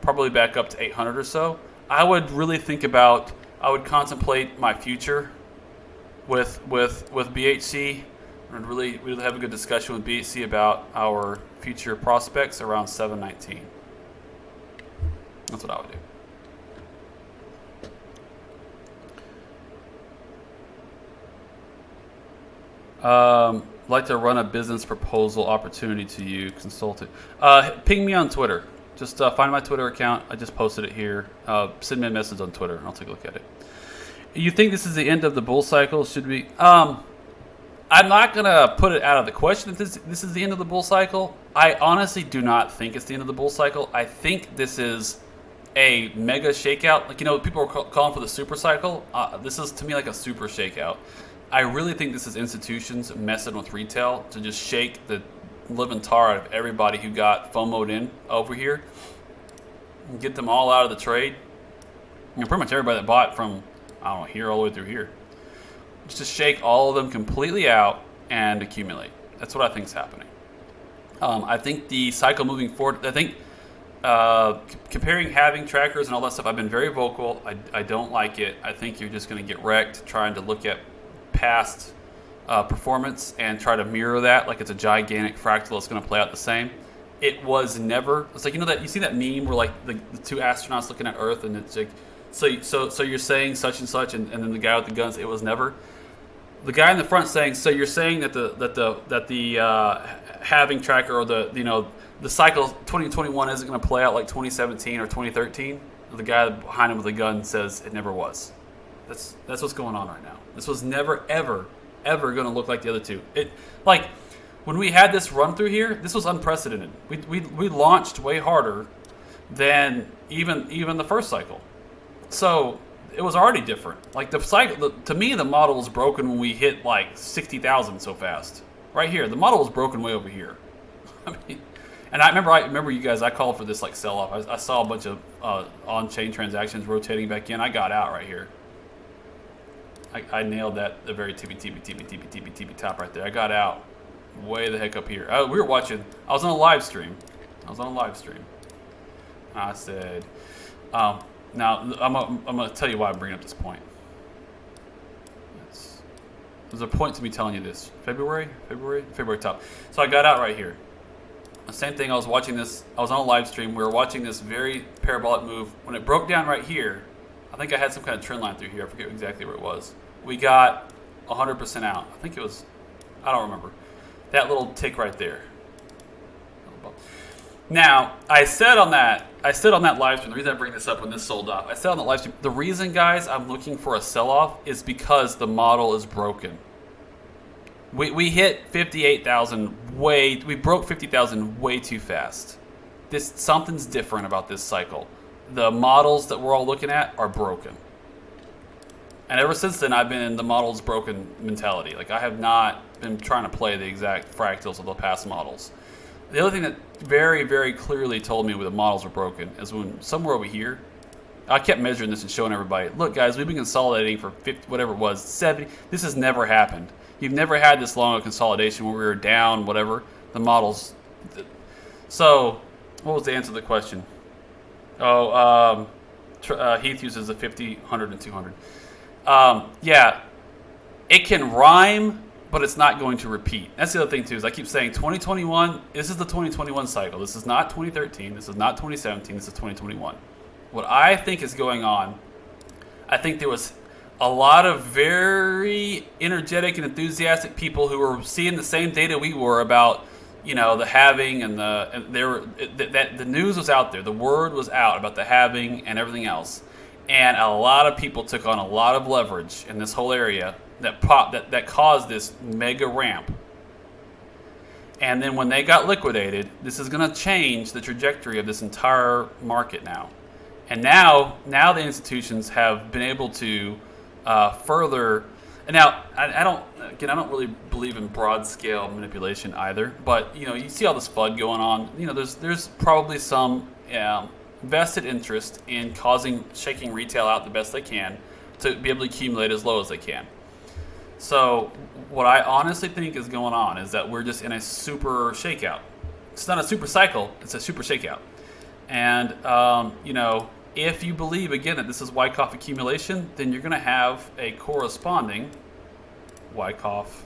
Probably back up to 800 or so. I would really think about, I would contemplate my future with BHC, and really have a good discussion with BHC about our future prospects around 719. That's what I would do. I'd like to run a business proposal opportunity to you, consultant. Ping me on Twitter. Just find my Twitter account. I just posted it here. Send me a message on Twitter, and I'll take a look at it. You think this is the end of the bull cycle? Should we? I'm not gonna put it out of the question that this is the end of the bull cycle. I honestly do not think it's the end of the bull cycle. I think this is a mega shakeout. Like, you know, people are calling for the super cycle. This is to me like a super shakeout. I really think this is institutions messing with retail to just shake the living tar out of everybody who got FOMO'd in over here and get them all out of the trade. You know, pretty much everybody that bought from, I don't know, here all the way through here. Just to shake all of them completely out and accumulate. That's what I think is happening. I think the cycle moving forward, I think comparing halving trackers and all that stuff, I've been very vocal. I don't like it. I think you're just going to get wrecked trying to look at past performance and try to mirror that like it's a gigantic fractal that's going to play out the same. It was never. It's like, you know, that you see that meme where like the two astronauts looking at Earth and it's like, so you're saying such and such, and then the guy with the guns, it was never. The guy in the front saying, so you're saying that the halving tracker or the cycle 2021 isn't going to play out like 2017 or 2013. The guy behind him with the gun says it never was. That's what's going on right now. This was never ever going to look like the other two. It, like when we had this run through here, this was unprecedented. We launched way harder than even the first cycle. So it was already different. Like the cycle, to me, the model was broken when we hit like 60,000 so fast. Right here, the model was broken way over here. I mean, and I remember you guys. I called for this like sell-off. I saw a bunch of on-chain transactions rotating back in. I got out right here. I nailed that the very tippy top right there. I got out way the heck up here. We were watching. I was on a live stream. I said, now I'm gonna tell you why I'm bringing up this point. There's a point to me telling you this. February top. So I got out right here. The same thing. I was watching this. I was on a live stream. We were watching this very parabolic move. When it broke down right here, I think I had some kind of trend line through here. I forget exactly where it was. We got 100% out. I think it was, I don't remember. That little tick right there. Now, I said on that live stream, the reason I bring this up when this sold off, I said on the live stream, the reason, guys, I'm looking for a sell-off is because the model is broken. We hit 58,000 we broke 50,000 way too fast. Something's different about this cycle. The models that we're all looking at are broken. And ever since then, I've been in the models broken mentality. Like, I have not been trying to play the exact fractals of the past models. The other thing that very, very clearly told me where the models were broken is when somewhere over here, I kept measuring this and showing everybody, look, guys, we've been consolidating for 50, whatever it was, 70. This has never happened. You've never had this long of consolidation where we were down, whatever, the models. So, what was the answer to the question? Heath uses the 50, 100, and 200. Yeah, it can rhyme, but it's not going to repeat. That's the other thing, too, is I keep saying 2021, this is the 2021 cycle. This is not 2013. This is not 2017. This is 2021. What I think is going on, I think there was a lot of very energetic and enthusiastic people who were seeing the same data we were about, you know, the halving and the news was out there. The word was out about the halving and everything else. And a lot of people took on a lot of leverage in this whole area that caused this mega ramp. And then when they got liquidated, this is going to change the trajectory of this entire market now. And now the institutions have been able to further. And now I don't really believe in broad scale manipulation either. But you know, you see all this FUD going on. You know, there's probably some vested interest in shaking retail out the best they can to be able to accumulate as low as they can. So what I honestly think is going on is that we're just in a super shakeout. It's not a super cycle, it's a super shakeout. And you know, if you believe again that this is Wyckoff accumulation, then you're going to have a corresponding Wyckoff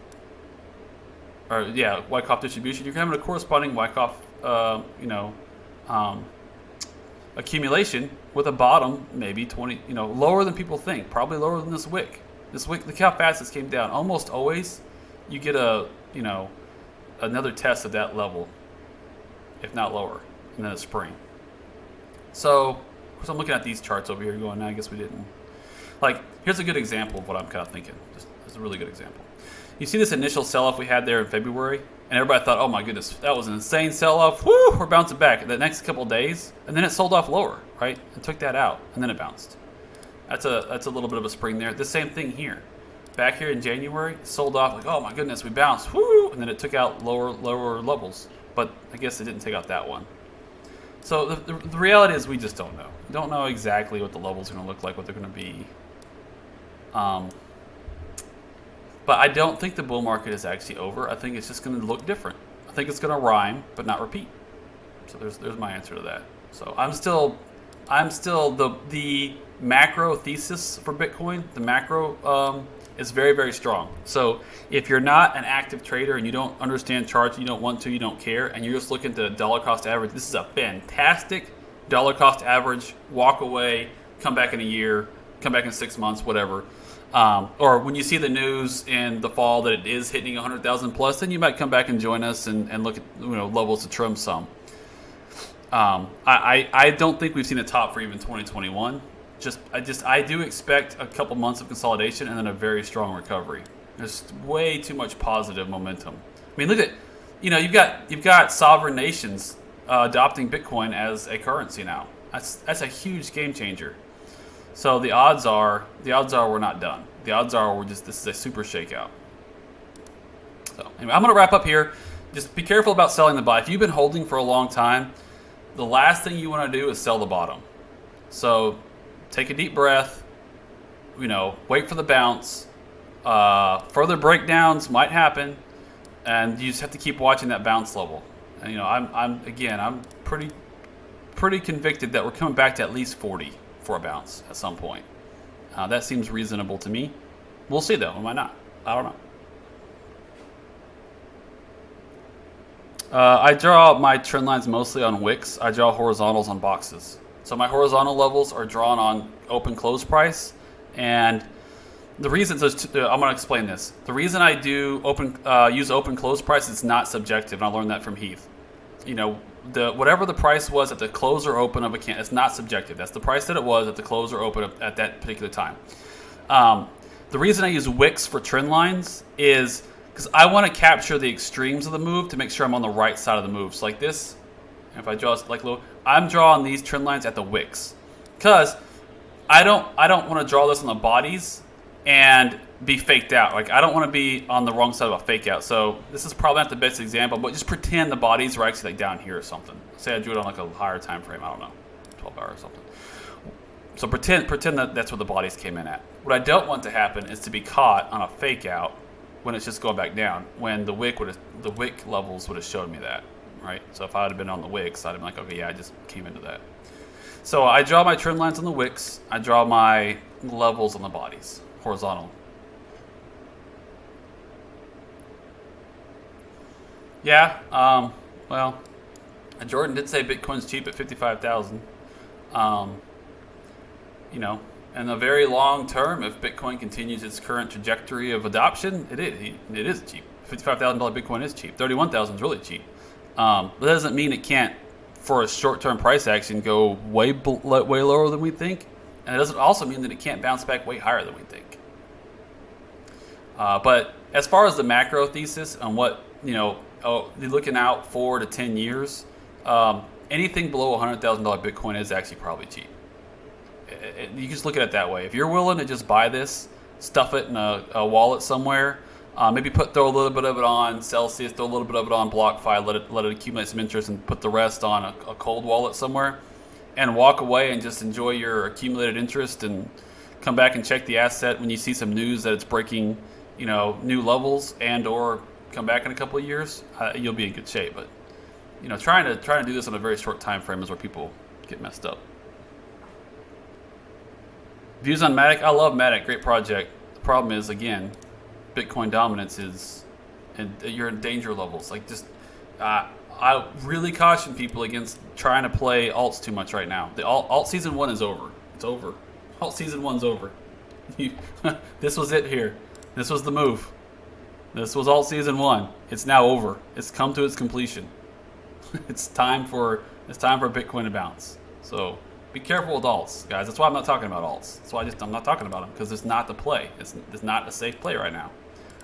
distribution. You're having a corresponding Wyckoff accumulation with a bottom maybe 20, lower than people think, probably lower than this wick. This wick, look how fast this came down. Almost always you get a you know, another test of that level, if not lower, in the spring. So I'm looking at these charts over here going, nah, I guess we didn't. Like, here's a good example of what I'm kind of thinking. It's a really good example. You see this initial sell-off we had there in February, and everybody thought, oh my goodness, that was an insane sell-off. Woo, we're bouncing back the next couple of days, and then it sold off lower, right? And took that out, and then it bounced. That's a little bit of a spring there. The same thing here. Back here in January, it sold off like, oh my goodness, we bounced, woo, and then it took out lower levels. But I guess it didn't take out that one. So the reality is we just don't know. We don't know exactly what the levels are going to look like, what they're going to be. But I don't think the bull market is actually over. I think it's just going to look different. I think it's going to rhyme, but not repeat. So there's my answer to that. So I'm still the macro thesis for Bitcoin. The macro is very, very strong. So if you're not an active trader and you don't understand charts, you don't want to, you don't care, and you're just looking to dollar cost average, this is a fantastic dollar cost average. Walk away, come back in a year, come back in 6 months, whatever. Or when you see the news in the fall that it is hitting 100,000 plus, then you might come back and join us and look at levels to trim some. I don't think we've seen a top for even 2021. I do expect a couple months of consolidation and then a very strong recovery. There's way too much positive momentum. I mean, look at, you've got sovereign nations adopting Bitcoin as a currency now. That's a huge game changer. So the odds are we're not done. The odds are this is a super shakeout. So anyway, I'm gonna wrap up here. Just be careful about selling the buy. If you've been holding for a long time, the last thing you want to do is sell the bottom. So take a deep breath. Wait for the bounce. Further breakdowns might happen, and you just have to keep watching that bounce level. And, I'm pretty convicted that we're coming back to at least 40 for a bounce at some point. That seems reasonable to me. We'll see though. Why not? I don't know. I draw my trend lines mostly on wicks. I draw horizontals on boxes. So my horizontal levels are drawn on open close price, and the reason I'm going to explain this. The reason I do use open close price is not subjective, and I learned that from Heath. Whatever the price was at the close or open of a candle, it's not subjective. That's the price that it was at the close or open at that particular time. The reason I use wicks for trend lines is because I want to capture the extremes of the move to make sure I'm on the right side of the move. So like this, if I draw like low, I'm drawing these trend lines at the wicks, because I don't want to draw this on the bodies and be faked out. Like, I don't want to be on the wrong side of a fake out. So this is probably not the best example, but just pretend the bodies are actually like down here or something. Say I drew it on like a higher time frame. I don't know, 12 hours or something. So pretend that that's where the bodies came in at. What I don't want to happen is to be caught on a fake out when it's just going back down, when the wick levels would have showed me that, right? So if I would have been on the wicks, I'd have been like, okay, yeah, I just came into that. So I draw my trend lines on the wicks. I draw my levels on the bodies, horizontal. Yeah, well, Jordan did say Bitcoin's cheap at 55,000. In the very long term, if Bitcoin continues its current trajectory of adoption, it is cheap. $55,000 Bitcoin is cheap. 31,000 is really cheap. But that doesn't mean it can't, for a short-term price action, go way lower than we think, and it doesn't also mean that it can't bounce back way higher than we think. But as far as the macro thesis on what you're looking out 4 to 10 years, anything below $100,000 Bitcoin is actually probably cheap. You can just look at it that way. If you're willing to just buy this, stuff it in a wallet somewhere, maybe throw a little bit of it on Celsius, throw a little bit of it on BlockFi, let it accumulate some interest, and put the rest on a cold wallet somewhere, and walk away and just enjoy your accumulated interest, and come back and check the asset when you see some news that it's breaking, new levels, and or come back in a couple of years, you'll be in good shape. But trying to do this on a very short time frame is where people get messed up. Views on Matic. I love Matic. Great project. The problem is, again, Bitcoin dominance is, and you're in danger levels. Like, just, I really caution people against trying to play alts too much right now. The alt season 1 is over. It's over. Alt season 1's over. This was it here. This was the move. This was alt season 1. It's now over. It's come to its completion. It's time for Bitcoin to bounce. So be careful with alts, guys. That's why I'm not talking about alts. That's why I'm not talking about them, because it's not the play. It's not a safe play right now.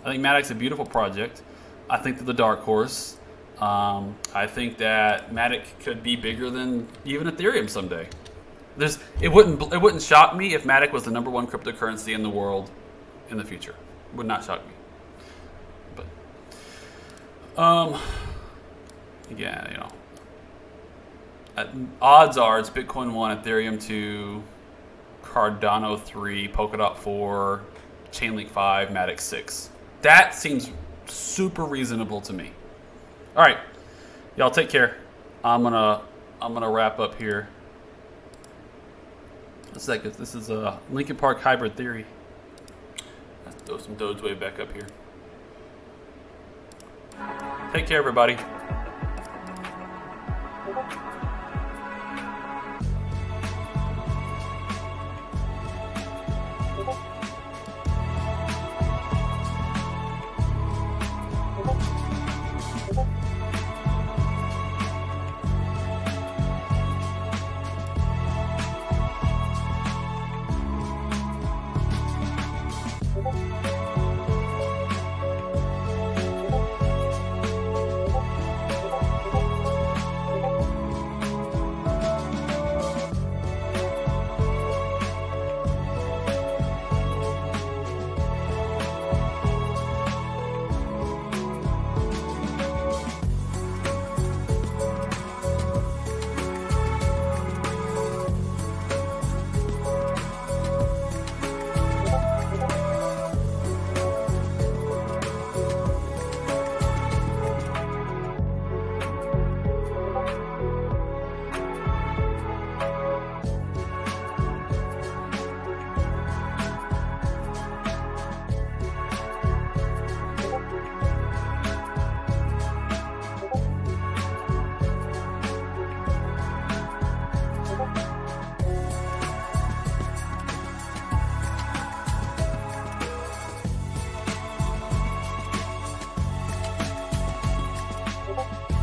I think Matic's a beautiful project. I think they're the dark horse. I think that Matic could be bigger than even Ethereum someday. It wouldn't shock me if Matic was the #1 cryptocurrency in the world in the future. It would not shock me. But yeah, you know, odds are it's Bitcoin 1, Ethereum 2, Cardano 3, Polkadot 4, Chainlink 5, Matic 6. That seems super reasonable to me. All right, y'all take care. I'm gonna wrap up here. This is a Linkin Park hybrid theory. Let's throw some Doge-wave back up here. Take care, everybody. you.